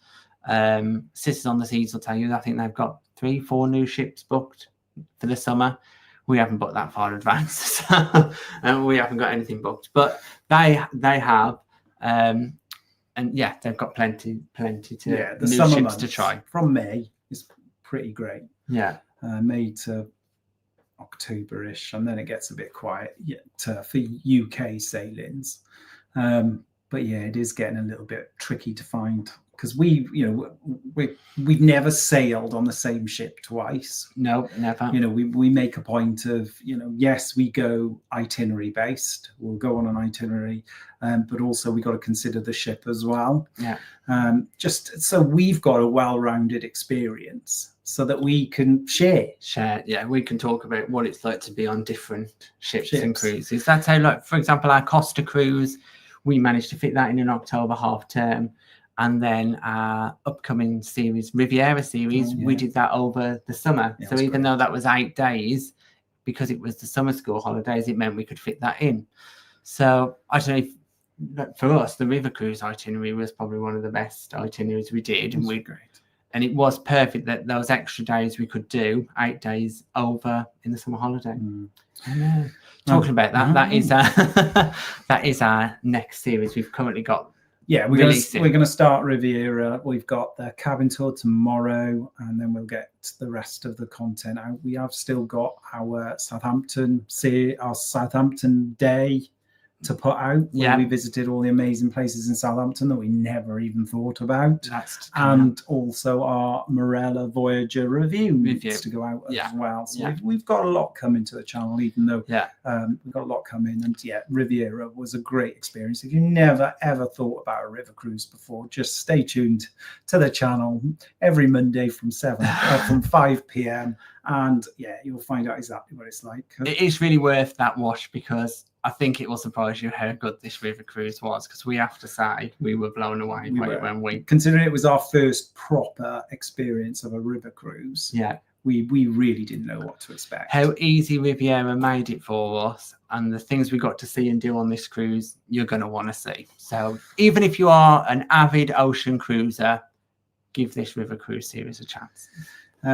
Sisters on the Seas will tell you, I think they've got 3-4 new ships booked for the summer. We haven't booked that far in advance, so we haven't got anything booked. But they have, and yeah, they've got plenty to the new summer ships months, to try. From May is pretty great. Yeah, May to October-ish, and then it gets a bit quiet for UK sailings. But yeah, it is getting a little bit tricky to find, because we've never sailed on the same ship twice. No, never. We make a point of, yes, we go itinerary based. We'll go on an itinerary, but also we got to consider the ship as well. Yeah. Just so we've got a well-rounded experience, so that we can share. Yeah, we can talk about what it's like to be on different ships. And cruises. That's how, like, for example, our Costa cruise, we managed to fit that in an October half term. And then our upcoming series, Riviera series, we did that over the summer. So even though that was 8 days, because it was the summer school holidays, it meant we could fit that in. So I don't know, for us, the river cruise itinerary was probably one of the best itineraries we did. And it was perfect that those extra days we could do 8 days over in the summer holiday. I know. Talking about that, that is our next series. We've currently got. Yeah, we're going to start Riviera. We've got the cabin tour tomorrow, and then we'll get the rest of the content out. We have still got our Southampton day to put out. Where we visited all the amazing places in Southampton that we never even thought about. And also our Morella Voyager review needs to go out as well. So we've got a lot coming to the channel, even though we've got a lot coming. And Riviera was a great experience. If you never ever thought about a river cruise before, just stay tuned to the channel every Monday from 5 p.m. and you'll find out exactly what it's like. It is really worth that watch, because I think it will surprise you how good this river cruise was, because we have to say we were blown away when we... Considering it was our first proper experience of a river cruise, we really didn't know what to expect. How easy Riviera made it for us, and the things we got to see and do on this cruise, you're going to want to see. So even if you are an avid ocean cruiser, give this river cruise series a chance.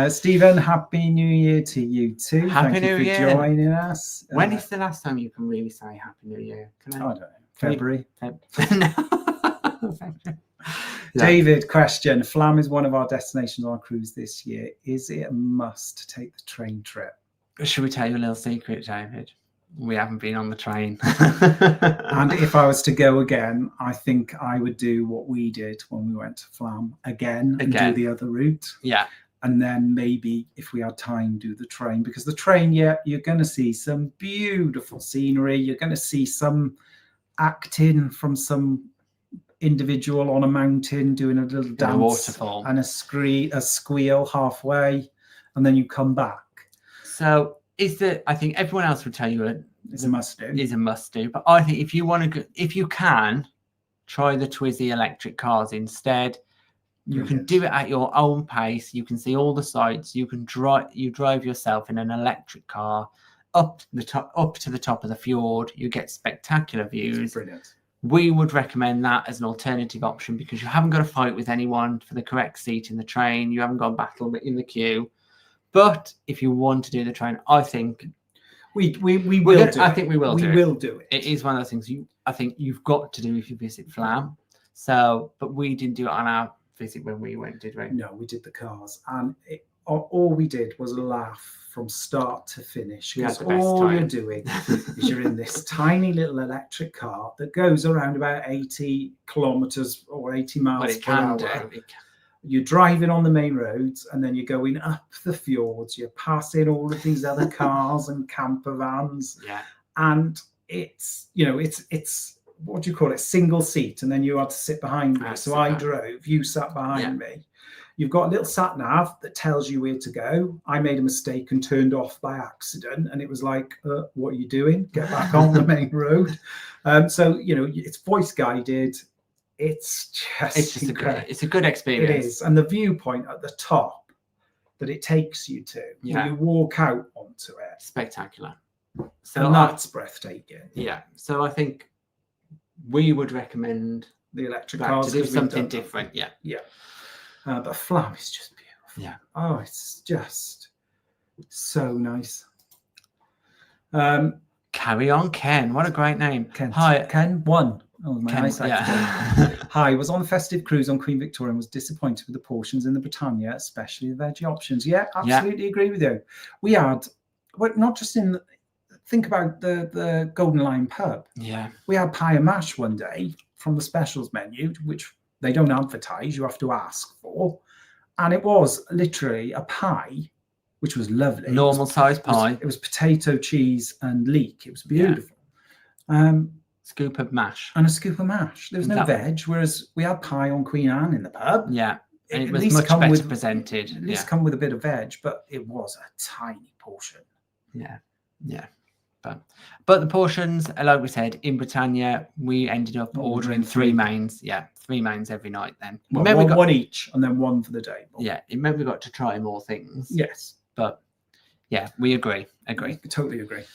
Stephen, Happy New Year to you too. Happy New Year. Thank you for joining us. When is the last time you can really say Happy New Year? I don't know. February. No. David, question. Flam is one of our destinations on our cruise this year. Is it a must to take the train trip? Should we tell you a little secret, David? We haven't been on the train. And if I was to go again, I think I would do what we did when we went to Flam again and do the other route. Yeah. And then maybe, if we had time, do the train. Because the train, you're going to see some beautiful scenery. You're going to see some acting from some individual on a mountain doing a little dance, a waterfall, and a squeal halfway, and then you come back. So I think everyone else would tell you it's a must do. Is a must do. But I think if you want to, if you can, try the Twizy electric cars instead. You can do it at your own pace. You can see all the sights. You can drive yourself in an electric car up to the top of the fjord. You get spectacular views. Brilliant. We would recommend that as an alternative option, because you haven't got to fight with anyone for the correct seat in the train. You haven't got to battle in the queue. But if you want to do the train, I think we will do it. I think we will do it. It is one of those things I think you've got to do if you visit Flam. So, but we didn't do it on our visit when we went, did we? No, we did the cars, and all we did was laugh from start to finish. Because all you're doing is you're in this tiny little electric car that goes around about 80 kilometers or 80 miles per hour. You're driving on the main roads, and then you're going up the fjords. You're passing all of these other cars and camper vans. Yeah. And it's what do you call it? Single seat, and then you had to sit behind me. So I drove, you sat behind me. You've got a little sat nav that tells you where to go. I made a mistake and turned off by accident, and it was like, what are you doing? Get back on the main road. So, you know, it's voice guided. It's just incredible. It's a good experience. It is. And the viewpoint at the top that it takes you to, when you walk out onto it. Spectacular. So and that's breathtaking. Yeah. So I think we would recommend the electric cars to do something different. Yeah. Yeah. But Flam is just beautiful. Yeah. Oh, it's just so nice. Carry on, Ken. What a great name. Ken. Hi. Ken 1. Oh, my Ken, eyesight. Yeah. Hi, was on the festive cruise on Queen Victoria and was disappointed with the portions in the Britannia, especially the veggie options. Yeah, absolutely agree with you. We had, well, not just in, think about the Golden Lion pub. Yeah. We had pie and mash one day from the specials menu, which they don't advertise, you have to ask for. And it was literally a pie, which was lovely. Normal size pie. It was potato, cheese, and leek. It was beautiful. Scoop of mash. And a scoop of mash. There was no veg, whereas we had pie on Queen Anne in the pub. Yeah. And it was much better presented. At least come with a bit of veg, but it was a tiny portion. Yeah. Yeah. But the portions, like we said, in Britannia, we ended up ordering 3 mains. Yeah, 3 mains every night then. Well, one each and then one for the day. Yeah, it meant we got to try more things. Yes. But yeah, we agree. I totally agree.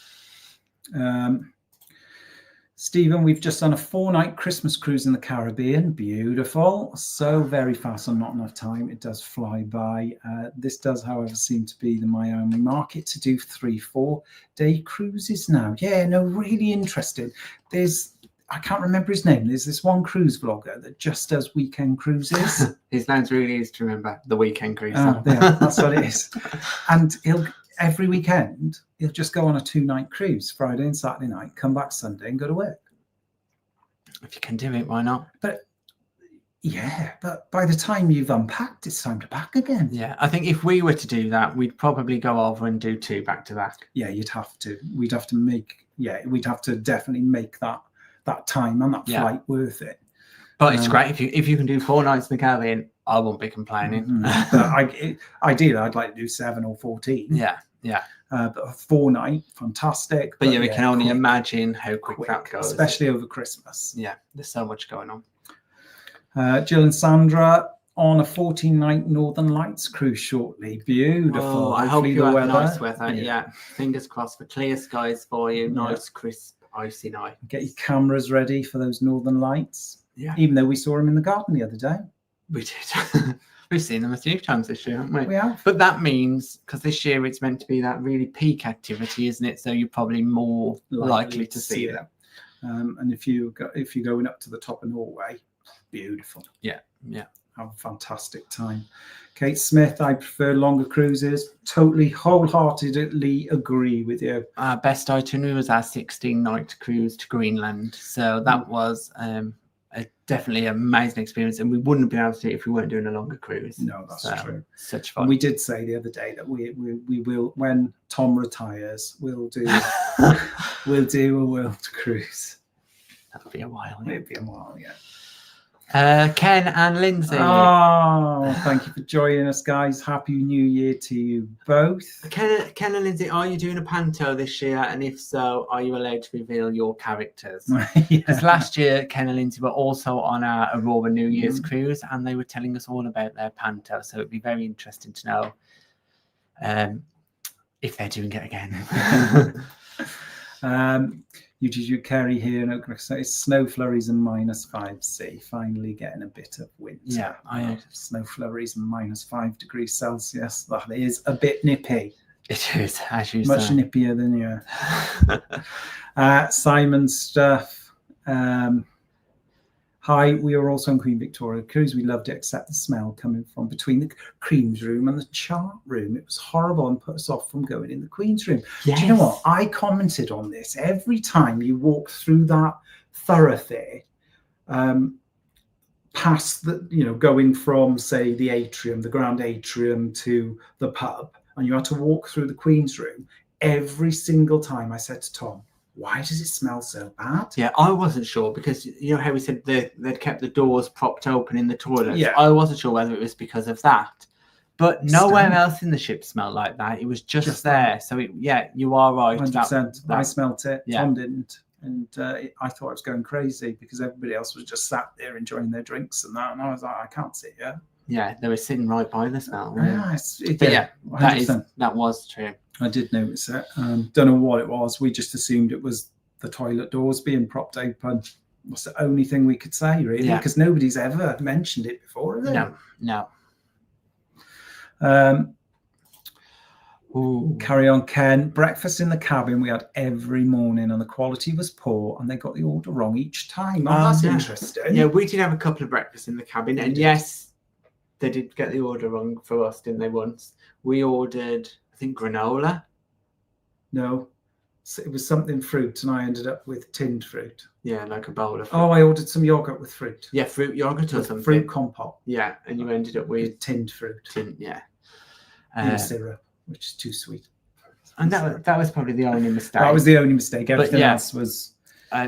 Stephen, we've just done a 4-night Christmas cruise in the Caribbean. Beautiful. So very fast and not enough time. It does fly by. This does, however, seem to be the Miami market to do 3-4 day cruises now. Yeah, no, really interesting. I can't remember his name. There's this one cruise vlogger that just does weekend cruises. His name's really easy to remember. The Weekend Cruise. Yeah, that's what it is. And every weekend, he'll just go on a 2-night cruise, Friday and Saturday night, come back Sunday and go to work. If you can do it, why not? But by the time you've unpacked, it's time to pack again. Yeah, I think if we were to do that, we'd probably go over and do 2 back to back. Yeah, you'd have to. We'd have to definitely make that time and that flight worth it. But it's great if you can do 4 nights in the Caribbean. I won't be complaining. But ideally, I'd like to do 7 or 14. Yeah. But a 4-night, fantastic. But we can only imagine how quick that goes, especially over Christmas. Yeah, there's so much going on. Jill and Sandra on a 14-night Northern Lights cruise shortly. Beautiful. Oh, I hope you have nice weather. Yeah, fingers crossed for clear skies for you. Nice, crisp, icy night. Get your cameras ready for those Northern Lights. Yeah. Even though we saw them in the garden the other day. We did. We've seen them a few times this year, haven't we? We have. But that means, because this year it's meant to be that really peak activity, isn't it? So you're probably more likely to see them. And if you're going up to the top of Norway, beautiful. Yeah. Have a fantastic time. Kate Smith, I prefer longer cruises. Totally, wholeheartedly agree with you. Our best itinerary was our 16-night cruise to Greenland. So that was definitely an amazing experience, and we wouldn't be able to do it if we weren't doing a longer cruise. No, that's true. Such fun. And we did say the other day that we will, when Tom retires, we'll do a world cruise. That'll be a while. It'll be a while, yeah. Ken and Lindsay. Oh, thank you for joining us, guys. Happy New Year to you both. Ken and Lindsay, are you doing a panto this year? And if so, are you allowed to reveal your characters? Because last year, Ken and Lindsay were also on our Aurora New Year's cruise, and they were telling us all about their panto. So it'd be very interesting to know if they're doing it again. UGG Kerry here in Oakland. Snow flurries and -5C. Finally getting a bit of winter. Yeah, snow flurries and -5 degrees Celsius. That is a bit nippy. It is, as you much say. Nippier than you. Simon Stuff. Hi, we were also on Queen Victoria cruise. We loved it, except the smell coming from between the Queen's room and the chart room. It was horrible and put us off from going in the Queen's room. Yes. Do you know what? I commented on this. Every time you walk through that thoroughfare, past the, going from, say, the atrium, the grand atrium to the pub, and you had to walk through the Queen's room, every single time I said to Tom, why does it smell so bad? Yeah, I wasn't sure because you know how we said they'd kept the doors propped open in the toilets. Yeah. I wasn't sure whether it was because of that. But nowhere Stank. else in the ship smelled like that. It was just there. that. So you are right. 100%. I smelt it. Yeah. Tom didn't. And I thought I was going crazy because everybody else was just sat there enjoying their drinks and that. And I was like, I can't sit here. Yeah, they were sitting right by the smell. Yeah, that was true. I did notice it. Don't know what it was. We just assumed it was the toilet doors being propped open. That's the only thing we could say, really, because nobody's ever mentioned it before, have they? No. Carry on, Ken. Breakfast in the cabin we had every morning, and the quality was poor, and they got the order wrong each time. That's interesting. Yeah, we did have a couple of breakfasts in the cabin, and yes, they did get the order wrong for us, didn't they? Once we ordered, I think, granola. No, it was something fruit, and I ended up with tinned fruit. Yeah, like a bowl of fruit. Oh, I ordered some yogurt with fruit. Yeah, fruit yogurt or something. Fruit compote. Yeah, and you ended up with tinned fruit. And syrup, which is too sweet. And that was probably the only mistake. That was the only mistake. Everything else was...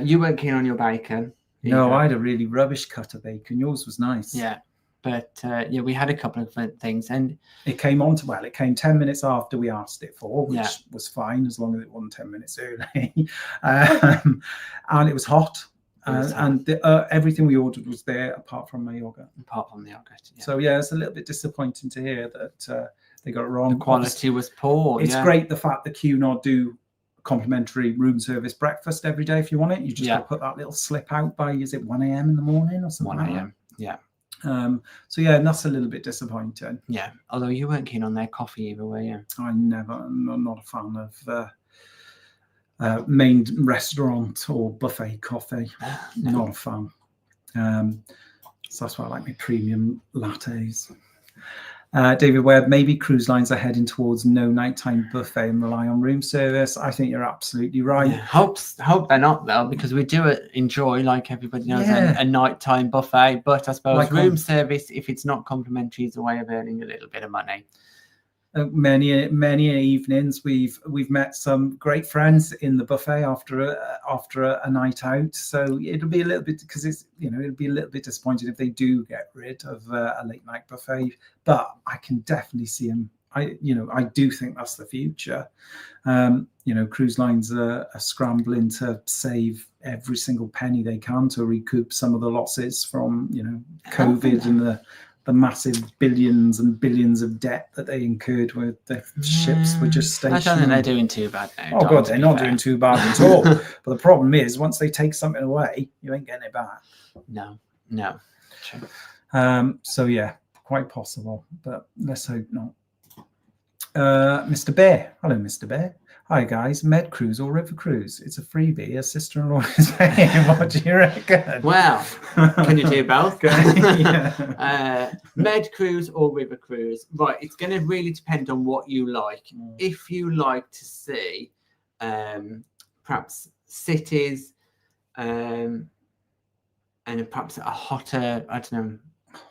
you weren't keen on your bacon. No, I had a really rubbish cut of bacon. Yours was nice. Yeah. But we had a couple of things, and it came 10 minutes after we asked it for, which was fine as long as it wasn't 10 minutes early. And it was hot, and everything we ordered was there apart from my yogurt. Apart from the yogurt. Yeah. So it's a little bit disappointing to hear that they got it wrong. The quality was poor. It's great the fact that Cunard do complimentary room service breakfast every day if you want it. You just got to put that little slip out by, is it 1 a.m. in the morning or something? 1 a.m. Yeah. And that's a little bit disappointing. Yeah, although you weren't keen on their coffee either, were you? I'm not a fan of main restaurant or buffet coffee. No. Not a fan. So that's why I like my premium lattes. David Webb, maybe cruise lines are heading towards no nighttime buffet and rely on room service. I think you're absolutely right. Yeah, hope they're not, though, because we do enjoy, like everybody knows, a nighttime buffet. But I suppose room service, if it's not complimentary, is a way of earning a little bit of money. Many evenings we've met some great friends in the buffet after a night out. So it'll be a little bit, because it'll be a little bit disappointed if they do get rid of a late night buffet. But I can definitely see them. I do think that's the future. Cruise lines are scrambling to save every single penny they can to recoup some of the losses from COVID and the massive billions and billions of debt that they incurred with the ships were just stationed. I don't think they're doing too bad now. Oh, God, they're not doing too bad at all. But the problem is, once they take something away, you ain't getting it back. No. True. Quite possible, but let's hope not. Mr. Bear. Hello, Mr. Bear. Hi, guys. Med cruise or river cruise? It's a freebie. A sister-in-law is paying. What do you reckon? Well, can you do both? Med cruise or river cruise? Right. It's going to really depend on what you like. If you like to see perhaps cities and perhaps a hotter, I don't know,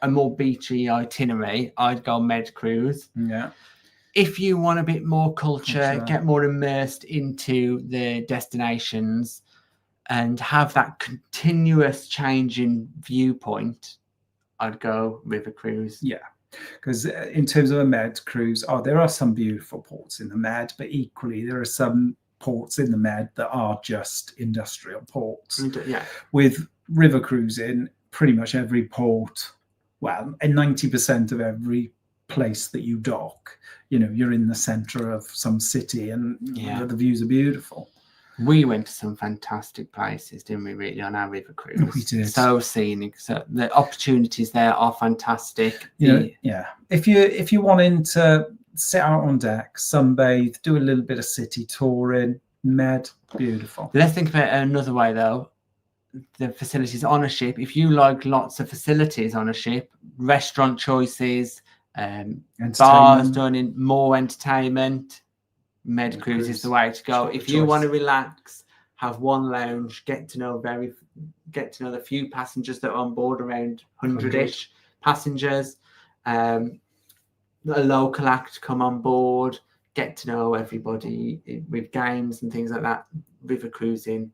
a more beachy itinerary, I'd go med cruise. Yeah. If you want a bit more culture, get more immersed into the destinations and have that continuous change in viewpoint, I'd go river cruise. Yeah, because in terms of a med cruise, there are some beautiful ports in the med, but equally there are some ports in the med that are just industrial ports. Yeah. With river cruising, pretty much every port, and 90% of every place that you dock, you're in the center of some city, and the views are beautiful. We went to some fantastic places, didn't we, really, on our river cruise? We did. So scenic. So the opportunities there are fantastic. If you're wanting to sit out on deck, sunbathe, do a little bit of city touring, med, beautiful. Let's think about it another way, though. The facilities on a ship. If you like lots of facilities on a ship, restaurant choices, bars done in more entertainment, med cruise is the way to go. If you want to relax, have one lounge, get to know the few passengers that are on board, around 100-ish passengers, a local act come on board, get to know everybody with games and things like that. river cruising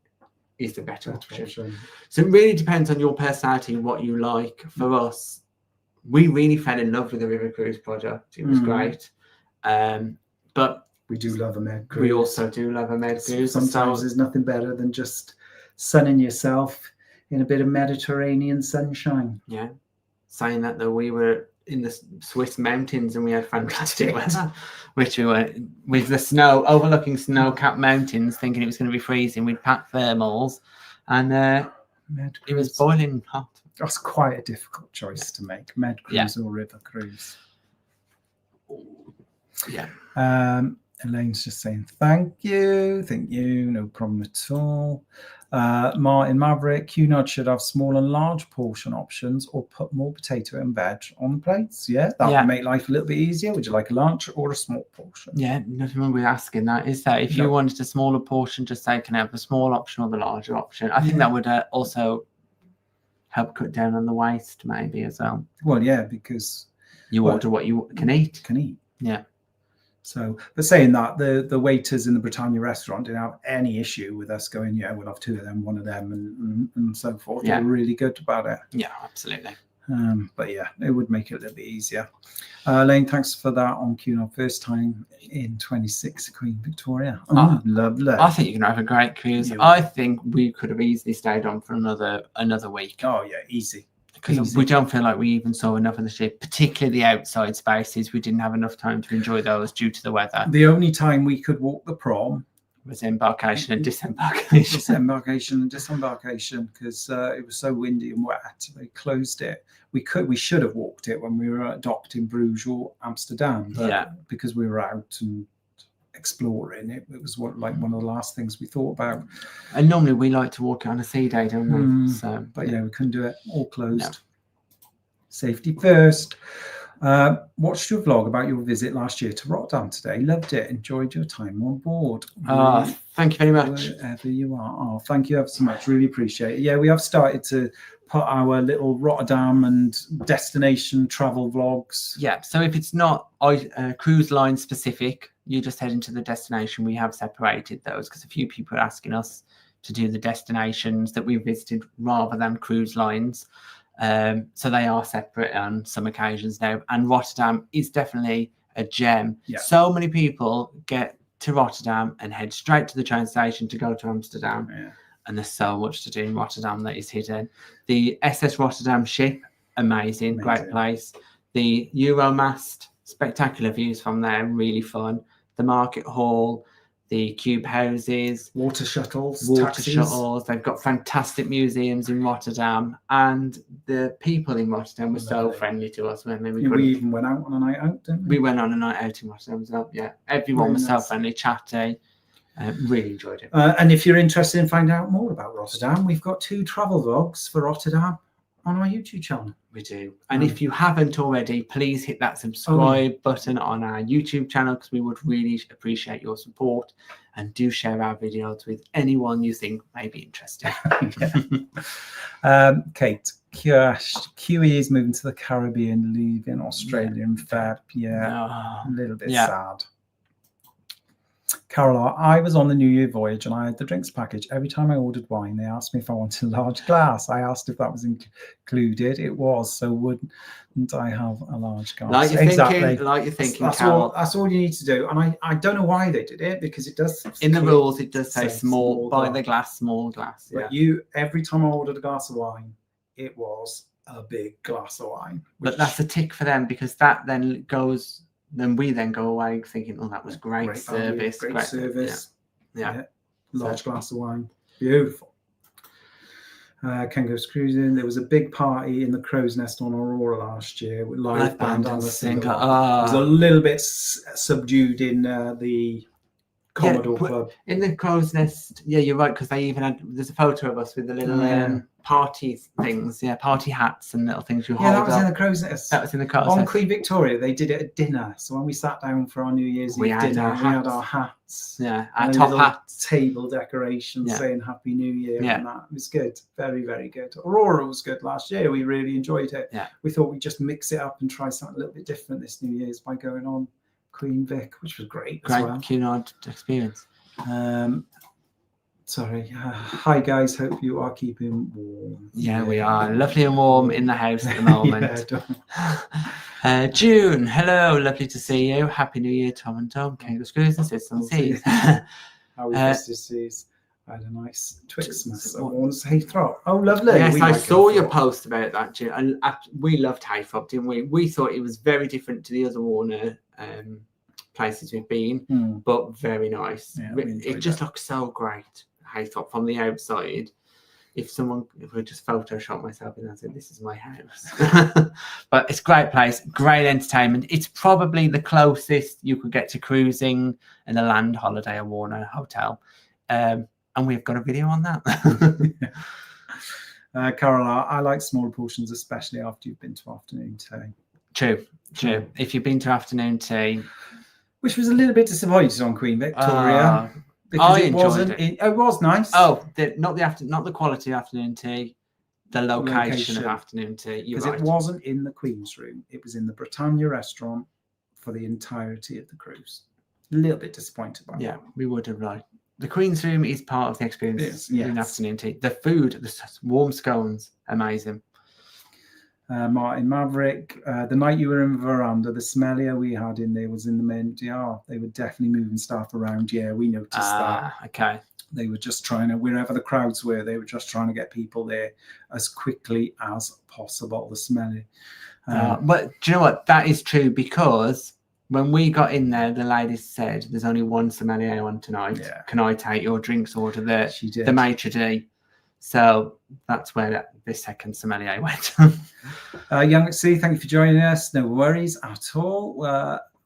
is the better option. So it really depends on your personality, what you like. For us, we really fell in love with the river cruise project. It was great. But we do love a med cruise. We also do love a med cruise. Sometimes there's nothing better than just sunning yourself in a bit of Mediterranean sunshine. Yeah. Saying that, though, we were in the Swiss mountains and we had fantastic weather, which we were with the snow, overlooking snow-capped mountains, thinking it was going to be freezing. We'd packed thermals and it was boiling hot. That's quite a difficult choice to make, med cruise or river cruise. Yeah. Elaine's just saying thank you, no problem at all. Martin Maverick, Cunard should have small and large portion options or put more potato and veg on the plates. Yeah, that would make life a little bit easier. Would you like a large or a small portion? Yeah, nothing wrong with asking that, is that? If you wanted a smaller portion, just say, can I have the small option or the larger option? I think that would also help cut down on the waste maybe as well. Well, yeah, because you order what you can eat. Yeah. So, but saying that, the waiters in the Britannia restaurant didn't have any issue with us going, yeah, we'll have two of them, one of them, and so forth. Yeah. They were really good about it. Yeah, absolutely. But yeah, it would make it a little bit easier. Lane, thanks for that on Cunard. First time in 26, Queen Victoria. Lovely. I think you're going to have a great cruise. I think we could have easily stayed on for another week. Oh, yeah, easy. Because we don't feel like we even saw enough of the ship, particularly the outside spaces. We didn't have enough time to enjoy those due to the weather. The only time we could walk the prom was embarkation and disembarkation. Disembarkation and disembarkation, because it was so windy and wet. They closed it. We should have walked it when we were docked in Bruges or Amsterdam, but because we were out and exploring, it was one of the last things we thought about. And normally we like to walk it on a sea day, don't we? But we couldn't do it. All closed. No. Safety first. Watched your vlog about your visit last year to Rotterdam today. Loved it. Enjoyed your time on board. Thank you very much. Wherever you are. Thank you ever so much. Really appreciate it. Yeah, we have started to put our little Rotterdam and destination travel vlogs. Yeah, so if it's not cruise line specific, you just head into the destination. We have separated those because a few people are asking us to do the destinations that we visited rather than cruise lines. So they are separate on some occasions now. And Rotterdam is definitely a gem. Yeah. So many people get to Rotterdam and head straight to the train station to go to Amsterdam. Yeah. And there's so much to do in Rotterdam that is hidden. The SS Rotterdam ship, amazing. Great place. The Euromast, spectacular views from there, really fun. The market hall, the cube houses, water shuttles, They've got fantastic museums in Rotterdam, and the people in Rotterdam were so friendly to us. When we even went out on a night out, didn't we? We went on a night out in Rotterdam as well. Yeah, everyone was so friendly, chatty. Really enjoyed it. And if you're interested in finding out more about Rotterdam, we've got 2 travel vlogs for Rotterdam on our YouTube channel. We do. And if you haven't already, please hit that subscribe button on our YouTube channel, because we would really appreciate your support. And do share our videos with anyone you think may be interested. Kate, QE is moving to the Caribbean, leaving Australia in Feb. Yeah, a little bit sad. Carol, I was on the New Year voyage and I had the drinks package. Every time I ordered wine, they asked me if I wanted a large glass. I asked if that was included. It was. So wouldn't I have a large glass? Like you're thinking, Carol. That's all you need to do. And I don't know why they did it, because it does. In the rules, it does say small by the glass, small glass. Yeah. But every time I ordered a glass of wine, it was a big glass of wine. But that's a tick for them, because that then goes. Then we go away thinking, oh, that was great service. Great service. Yeah. Large glass of wine. Beautiful. Ken Goes Cruising. There was a big party in the Crow's Nest on Aurora last year with live band and the singer. It was a little bit subdued in the Commodore Club. In the Crow's Nest, you're right, because they even there's a photo of us with the little party things, party hats and little things you hold that was in the Crow's Nest. That was in the Crow's Nest. On Queen Victoria, they did it at dinner. So when we sat down for our New Year's Eve dinner, we had our hats. Yeah, our top hats. Table decorations saying Happy New Year. And that. It was good. Very, very good. Aurora was good last year. We really enjoyed it. Yeah. We thought we'd just mix it up and try something a little bit different this New Year's by going on Queen Vic, which was great as well. Cunard experience. Sorry. Hi guys, hope you are keeping warm. Yeah, we are lovely and warm in the house at the moment. June, hello, lovely to see you. Happy New Year, Tom and Tom. Kangaroo Screws and Sits on Seas. How we Seas. I had a nice Twixmas at Warner's Haythrop. Oh, lovely. Yes, I saw your post about that, June. And we loved Haythrop, didn't we? We thought it was very different to the other Warner places we've been, but very nice. Yeah, it just looks so great, Haythrop, from the outside. If I just Photoshop myself and I said, this is my house. But it's a great place, great entertainment. It's probably the closest you could get to cruising in a land holiday or Warner hotel. And we've got a video on that. Carol, I like smaller portions, especially after you've been to afternoon tea. True. If you've been to afternoon tea. Which was a little bit disappointed on Queen Victoria. Because it wasn't. It was nice. Oh, not the quality of afternoon tea, the location of afternoon tea. Because it wasn't in the Queen's room. It was in the Britannia restaurant for the entirety of the cruise. A little bit disappointed by that. Yeah, we would have liked. The Queen's room is part of the experience in afternoon tea. The food, the warm scones, amazing. Martin Maverick, the night you were in the veranda, the smellier we had in there was in the main DR. They were definitely moving staff around. Yeah, we noticed that. Okay. They were just trying to, wherever the crowds were, they were just trying to get people there as quickly as possible. The smelly. But do you know what? That is true, because when we got in there, the ladies said, there's only one sommelier on tonight. Yeah. Can I take your drinks order? The maitre d'. So that's where the second sommelier went. Young C, thank you for joining us. No worries at all.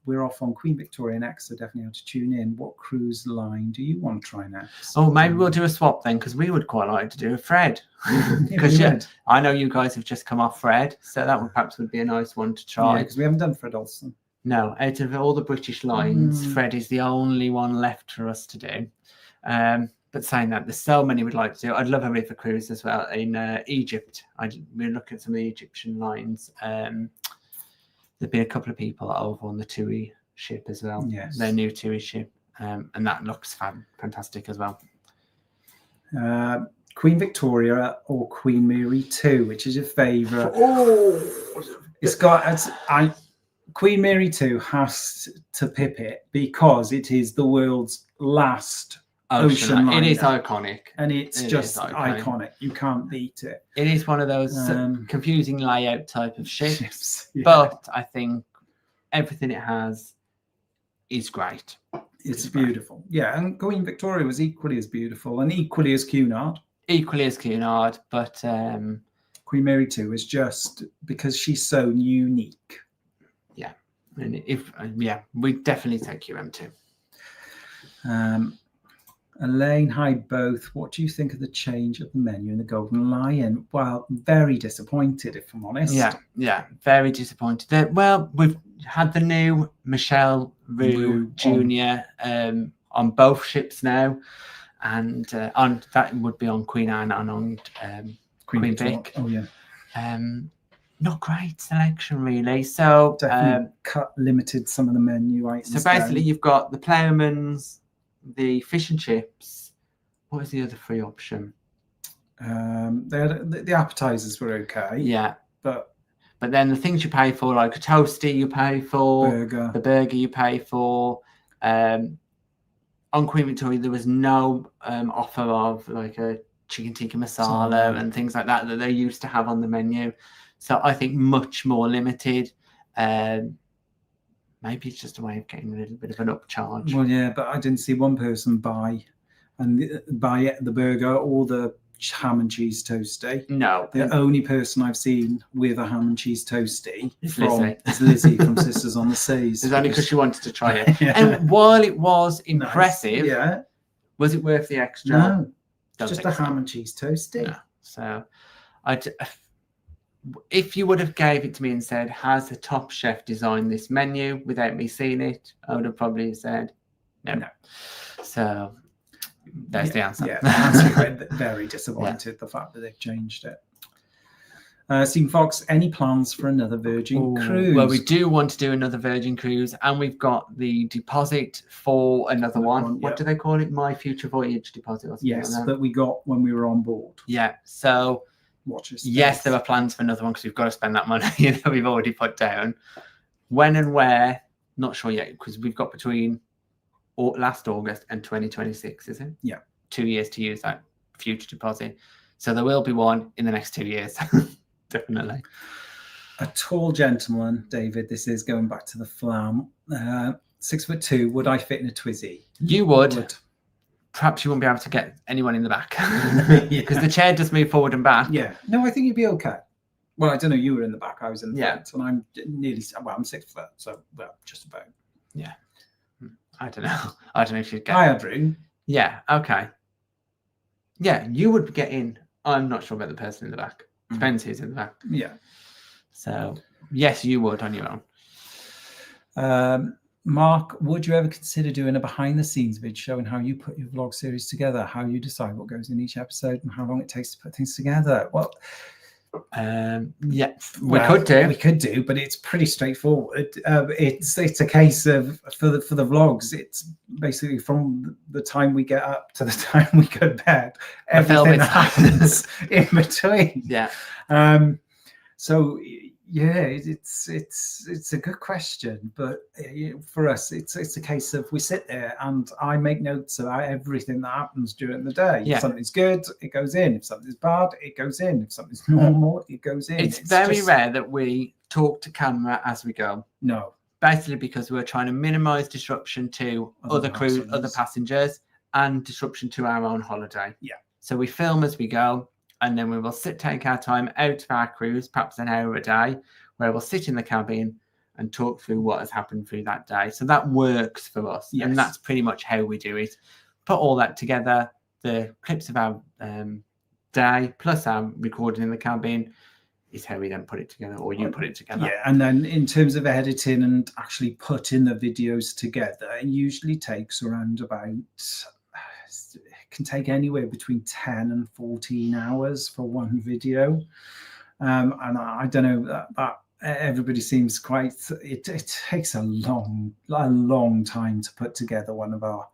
We're off on Queen Victoria next, so definitely have to tune in. What cruise line do you want to try next? Oh, maybe we'll do a swap then, because we would quite like to do a Fred. Because I know you guys have just come off Fred, so that would be a nice one to try. Yeah, because we haven't done Fred Olsen. No, out of all the British lines, Fred is the only one left for us to do. But saying that, there's so many we'd like to do. I'd love a river cruise as well in Egypt. We're looking at some of the Egyptian lines. There've been a couple of people over on the TUI ship as well. Yes. Their new TUI ship. And that looks fantastic as well. Queen Victoria or Queen Mary 2, which is your favourite? Queen Mary 2 has to pip it because it is the world's last ocean liner. It is iconic. And it's just iconic. You can't beat it. It is one of those confusing layout type of ships. But I think everything it has is great. It's beautiful. Yeah, and Queen Victoria was equally as beautiful and equally as Cunard. But Queen Mary 2 is just because she's so unique. Yeah. And we definitely take QM2. Elaine, hi both. What do you think of the change of the menu in the Golden Lion? Well, very disappointed, if I'm honest. Yeah, very disappointed. Well, we've had the new Michelle Roux Jr. On both ships now, and on that would be on Queen Anne and on Queen Vic. Oh yeah. Not great selection really. So definitely limited some of the menu items. So basically, you've got the Plowman's, the fish and chips. What was the other free option? They had, the appetizers were okay. Yeah, but then the things you pay for, like a toasty, you pay for the burger, you pay for. On Queen Victoria, there was no offer of like a chicken tikka masala and things like that they used to have on the menu. So I think much more limited. Maybe it's just a way of getting a little bit of an upcharge. Well, yeah, but I didn't see one person buy the burger or the ham and cheese toasty. No. The only person I've seen with a ham and cheese toasty is Lizzie from Sisters on the Seas. It's only because she wanted to try it. Yeah. And while it was impressive, was it worth the extra? No. Just a ham and cheese toasty. No. So if you would have gave it to me and said, has the top chef designed this menu without me seeing it, I would have probably said no. So that's the answer. Yeah, the answer. Very disappointed the fact that they've changed it. Stephen Fox, any plans for another Virgin cruise? Well, we do want to do another Virgin cruise, and we've got the deposit for another one. What do they call it? My Future Voyage deposit or something. Yes, that we got when we were on board. Yeah. So, yes, there are plans for another one because we've got to spend that money that we've already put down. When and where, not sure yet, because we've got between last August and 2026, is it? Yeah. 2 years to use that future deposit. So there will be one in the next 2 years. Definitely. A tall gentleman, David, this is going back to the flam. 6'2", would I fit in a Twizy? You would. Perhaps you wouldn't be able to get anyone in the back because the chair does move forward and back. Yeah. No, I think you'd be okay. Well, I don't know. You were in the back. I was in the front, and I'm nearly. Well, I'm 6 foot, so just about. Yeah. I don't know. I don't know if you'd get. I had room. Yeah. Okay. Yeah, you would get in. I'm not sure about the person in the back. Depends who's in the back. Yeah. So yes, you would on your own. Mark, would you ever consider doing a behind-the-scenes vid showing how you put your vlog series together, how you decide what goes in each episode, and how long it takes to put things together? Well, yeah, we could do, but it's pretty straightforward. It's a case of for the vlogs. It's basically from the time we get up to the time we go to bed. Everything happens in between. Yeah. So yeah, it's a good question, but for us, it's a case of we sit there and I make notes about everything that happens during the day. Yeah. If something's good, it goes in. If something's bad, it goes in. If something's normal, it goes in. It's very rare that we talk to camera as we go. No. Basically because we're trying to minimize disruption to other crew, other passengers, and disruption to our own holiday. Yeah. So we film as we go. And then we will take our time out of our cruise, perhaps an hour a day, where we'll sit in the cabin and talk through what has happened through that day. So that works for us. Yes. And that's pretty much how we do it. Put all that together, the clips of our day, plus our recording in the cabin, is how we then put it together, or you put it together. Yeah, and then in terms of editing and actually putting the videos together, it usually takes around about... can take anywhere between 10 and 14 hours for one video, and I don't know that everybody seems quite. It takes a long time to put together one of our,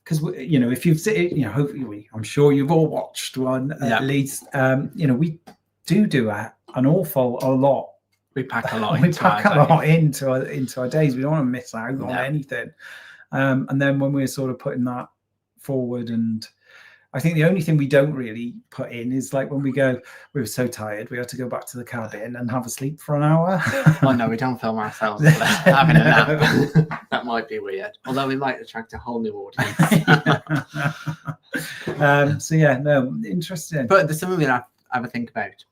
because if you've hopefully I'm sure you've all watched one at least. We do an awful lot. We pack a lot. into our days. We don't want to miss out on anything, and then when we're sort of putting that forward, and I think the only thing we don't really put in is like when we were so tired we had to go back to the cabin and have a sleep for an hour. Oh no, we don't film ourselves having a nap. That might be weird, although we might attract a whole new audience. So yeah, no, interesting, but there's something we have a think about.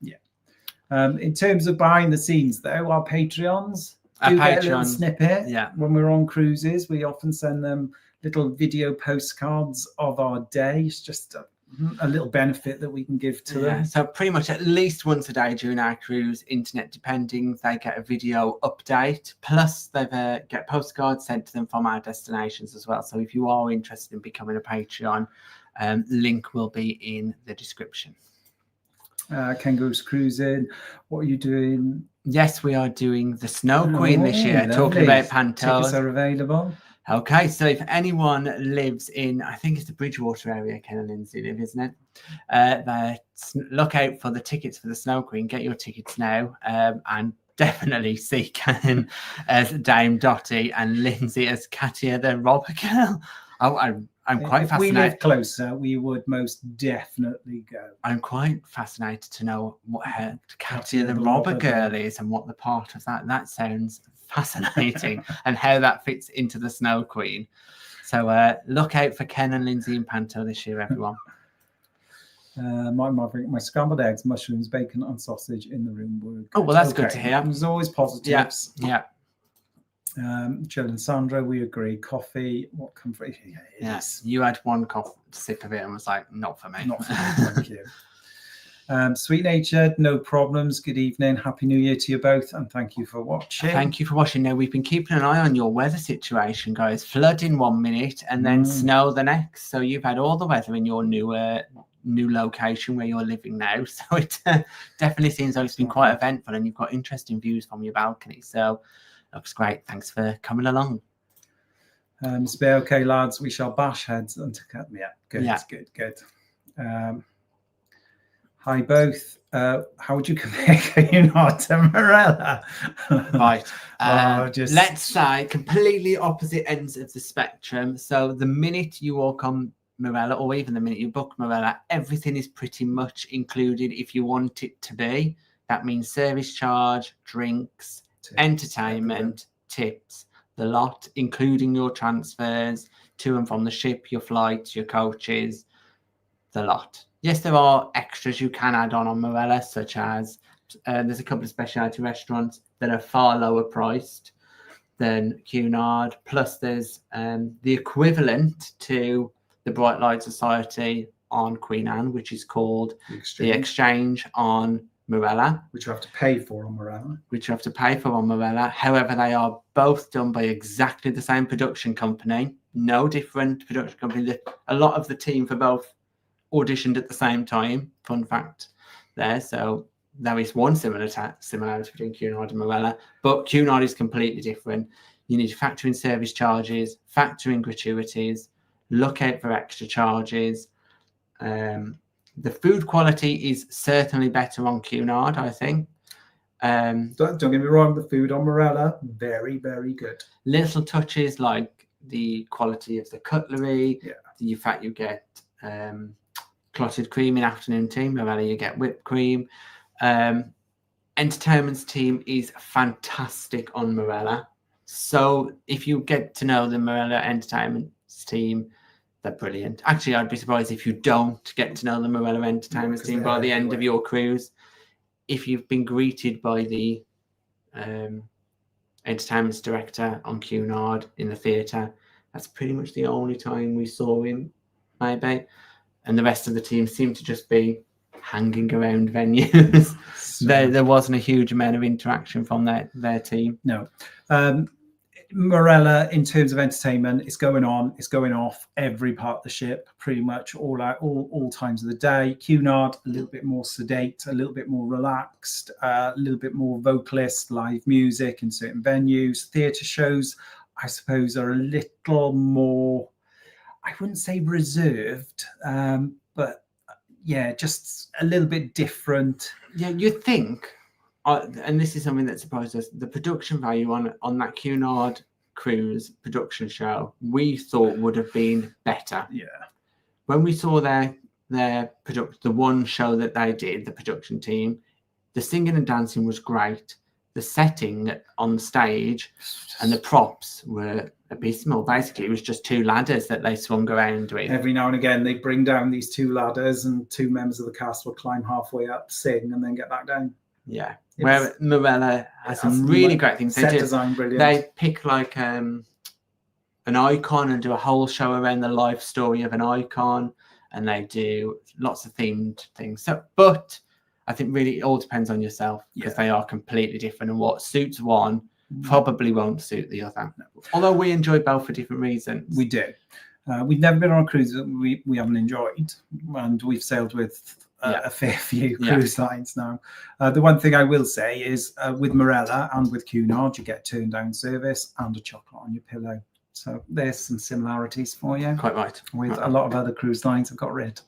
In terms of behind the scenes though, our Patreons do get a little snippet. When we're on cruises, we often send them little video postcards of our day. It's just a little benefit that we can give to them. So pretty much at least once a day during our cruise, internet depending, they get a video update. Plus they get postcards sent to them from our destinations as well. So if you are interested in becoming a Patreon, link will be in the description. Ken Goes Cruising, what are you doing? Yes, we are doing the Snow Queen this year. Lovely. Talking about Pantos. Tickets are available. Okay, so if anyone lives in, I think it's the Bridgewater area, Ken and Lindsay live, isn't it? Look out for the tickets for the Snow Queen. Get your tickets now, and definitely see Ken as Dame Dottie and Lindsay as Katia the Robber Girl. I'm quite fascinated. If we live closer, we would most definitely go. I'm quite fascinated to know what Katia the Robber Girl is and what the part of that. That sounds fascinating and how that fits into the Snow Queen. So look out for Ken and Lindsay in Panto this year, everyone. My scrambled eggs, mushrooms, bacon and sausage in the room were good. Oh, well, that's good to hear. There's always positives. Yeah. Jill and Sandra, we agree. Coffee, what comfort? Yes, you had one sip of it and was like, not for me. Not for me, thank you. Sweet natured, no problems. Good evening. Happy New Year to you both, and thank you for watching. Thank you for watching. Now, we've been keeping an eye on your weather situation, guys. Flood in 1 minute and then snow the next. So you've had all the weather in your new new location where you're living now. So it definitely seems like it's been quite eventful, and you've got interesting views from your balcony. So looks great. Thanks for coming along. Okay, lads, we shall bash heads until cut. Yeah, good, Yeah. good. Hi both. How would you compare Cunard to Morella? Right. Just Let's say completely opposite ends of the spectrum. So the minute you walk on Morella, or even the minute you book Morella, everything is pretty much included if you want it to be. That means service charge, drinks, entertainment, tips, the lot, including your transfers to and from the ship, your flights, your coaches, the lot. Yes, there are extras you can add on Morella, such as there's a couple of specialty restaurants that are far lower priced than Cunard. Plus, there's the equivalent to the Bright Light Society on Queen Anne, which is called the Exchange on Morella. Which you have to pay for on Morella. However, they are both done by exactly the same production company. No different production company. A lot of the team for both auditioned at the same time. Fun fact there. So there is one similarity between Cunard and Morella, but Cunard is completely different. You need to factor in service charges, factor in gratuities, look out for extra charges. The food quality is certainly better on Cunard, I think. Don't get me wrong, the food on Morella, very, very good. Little touches like the quality of the cutlery, the fact you get clotted cream in afternoon tea. Morella, you get whipped cream. Entertainment's team is fantastic on Morella. So if you get to know the Morella Entertainment's team, they're brilliant. Actually, I'd be surprised if you don't get to know the Morella Entertainment's team by the end of your cruise. If you've been greeted by the entertainment's director on Cunard in the theatre, that's pretty much the only time we saw him, maybe. And the rest of the team seemed to just be hanging around venues. There wasn't a huge amount of interaction from their team. No. Morella, in terms of entertainment, it's going on, it's going off every part of the ship, pretty much all times of the day. Cunard, a little bit more sedate, a little bit more relaxed, a little bit more vocalist, live music in certain venues. Theatre shows, I suppose, are a little more, I wouldn't say reserved, but yeah, just a little bit different. Yeah, you think, and this is something that surprised us, the production value on that Cunard cruise production show, we thought would have been better. Yeah. When we saw the one show that they did, the production team, the singing and dancing was great. The setting on stage and the props were abysmal. Basically, it was just two ladders that they swung around with. Every now and again, they bring down these two ladders, and two members of the cast will climb halfway up, sing, and then get back down. Yeah. Where Morella has some really great things. Set design, brilliant. They pick like an icon and do a whole show around the life story of an icon, and they do lots of themed things. So, but I think really it all depends on yourself, because they are completely different, and what suits one probably won't suit the other. No. Although we enjoy both for different reasons. We do. We've never been on a cruise that we haven't enjoyed, and we've sailed with a fair few cruise lines now. The one thing I will say is with Morella and with Cunard, you get turned down service and a chocolate on your pillow. So there's some similarities for you. Quite right. With a lot of other cruise lines have got rid.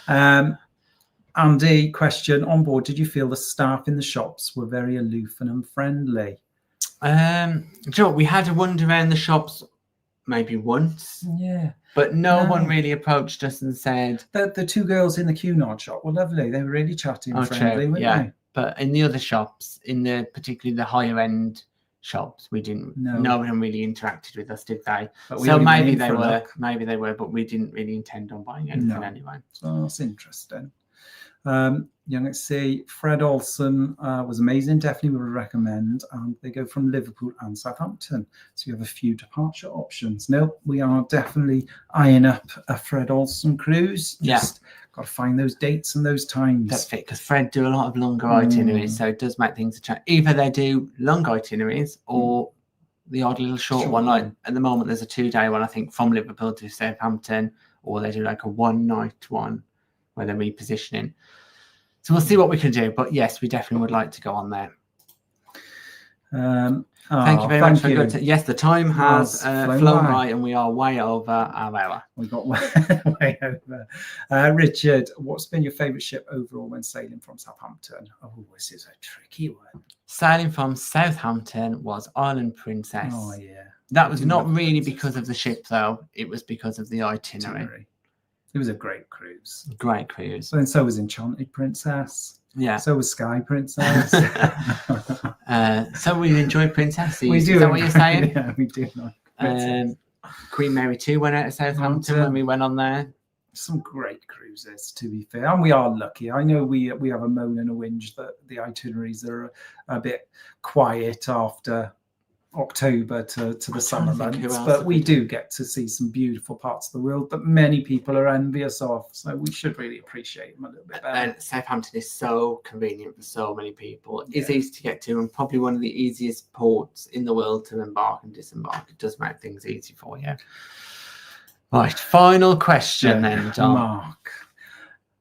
Andy, question, on board, did you feel the staff in the shops were very aloof and unfriendly? Joe, we had a wander around the shops maybe once. Yeah. But no one really approached us and said... The two girls in the Cunard shop were lovely. They were really chatty and friendly, weren't they? But in the other shops, particularly the higher end shops, we didn't. No one really interacted with us, did they? So maybe they were, but we didn't really intend on buying anything anyway. So that's interesting. Young C, Fred Olsen was amazing. Definitely would recommend. They go from Liverpool and Southampton, so you have a few departure options. No, we are definitely eyeing up a Fred Olsen cruise. Just got to find those dates and those times. That's it, because Fred do a lot of longer itineraries, so it does make things a challenge. Either they do long itineraries or the odd little short one. Like at the moment, there's a 2-day one, I think, from Liverpool to Southampton, or they do like a 1-night one where they're repositioning. So we'll see what we can do. But yes, we definitely would like to go on there. Thank you very much for good. Yes, the time has flown by, and we are way over our hour. We got way over. Richard, what's been your favourite ship overall when sailing from Southampton? Oh, this is a tricky one. Sailing from Southampton was Island Princess. Oh yeah, that was not really because of the ship though. It was because of the itinerary. It was a great cruise. Great cruise. And so was Enchanted Princess. Yeah. So was Sky Princess. So we enjoy princesses. We do. Is that what you're saying? Yeah, we do. Queen Mary 2 went out of Southampton when we went on there. Some great cruises, to be fair, and we are lucky. I know we have a moan and a whinge that the itineraries are a bit quiet after October to the summer months, but we do get to see some beautiful parts of the world that many people are envious of, so we should really appreciate them a little bit better. And Southampton is so convenient for so many people. It's easy to get to and probably one of the easiest ports in the world to embark and disembark. It does make things easy for you. Right, final question then, John. Mark,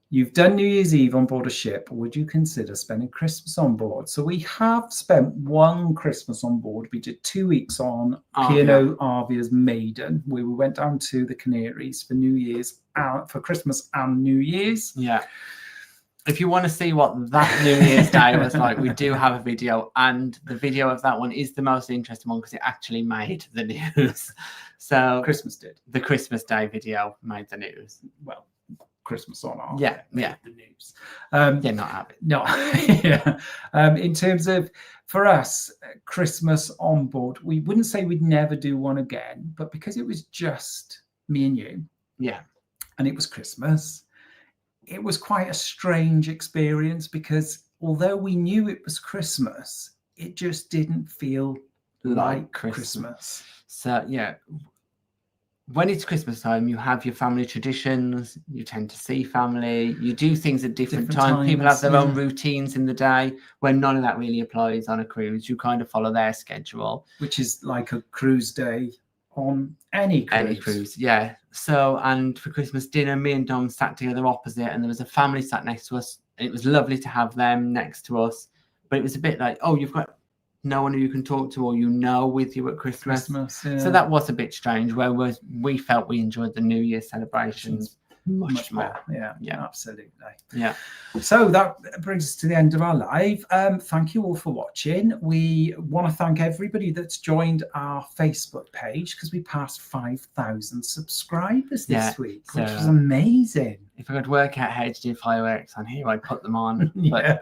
you've done New Year's Eve on board a ship. Would you consider spending Christmas on board? So we have spent one Christmas on board. We did 2 weeks on P&O Arvia's Maiden, where we went down to the Canaries for New Year's, for Christmas and New Year's. Yeah. If you want to see what that New Year's Day was like, we do have a video, and the video of that one is the most interesting one because it actually made the news. So Christmas did. The Christmas Day video made the news. Well, Christmas on our the news. Not have it. No. In terms of, for us, Christmas on board, we wouldn't say we'd never do one again, but because it was just me and you, and it was Christmas, it was quite a strange experience because although we knew it was Christmas, it just didn't feel like Christmas. So when it's Christmas time, you have your family traditions, you tend to see family, you do things at different times. People have their own routines in the day, where none of that really applies on a cruise. You kind of follow their schedule. Which is like a cruise day on any cruise. Yeah. So, and for Christmas dinner, me and Dom sat together opposite, and there was a family sat next to us. It was lovely to have them next to us, but it was a bit like, oh, you've got no one who you can talk to or with you at Christmas. So that was a bit strange, where we felt we enjoyed the New Year celebrations much more. Yeah, absolutely. Yeah. So that brings us to the end of our live. Thank you all for watching. We want to thank everybody that's joined our Facebook page because we passed 5,000 subscribers this week, which was amazing. If I could work out how to do fireworks on here, I'd put them on. But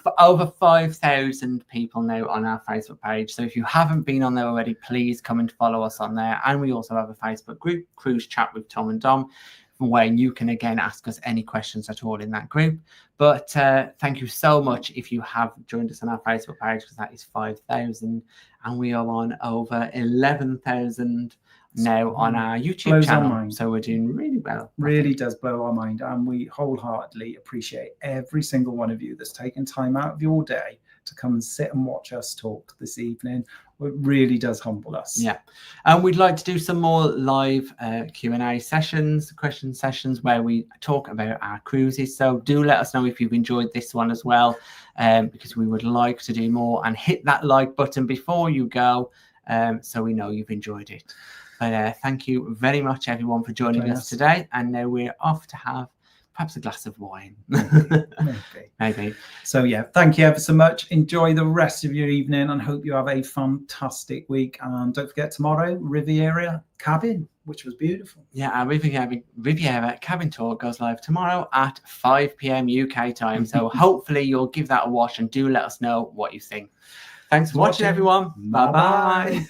for over 5,000 people now on our Facebook page. So if you haven't been on there already, please come and follow us on there. And we also have a Facebook group, Cruise Chat with Tom and Dom, where you can again ask us any questions at all in that group. But thank you so much if you have joined us on our Facebook page, because that is 5,000, and we are on over 11,000 now on our YouTube channel. So we're doing really well. Really does blow our mind, and we wholeheartedly appreciate every single one of you that's taken time out of your day to come and sit and watch us talk this evening. It really does humble us. Yeah, and we'd like to do some more live Q&A sessions, question sessions, where we talk about our cruises. So do let us know if you've enjoyed this one as well, because we would like to do more. And hit that like button before you go, so we know you've enjoyed it. But thank you very much, everyone, for joining us today. And now we're off to have perhaps a glass of wine. Maybe. So thank you ever so much. Enjoy the rest of your evening and hope you have a fantastic week. And don't forget, tomorrow, Riviera Cabin, which was beautiful. Yeah, our Riviera Cabin tour goes live tomorrow at 5 p.m. UK time. So hopefully you'll give that a watch and do let us know what you think. Thanks for watching, everyone. Bye-bye.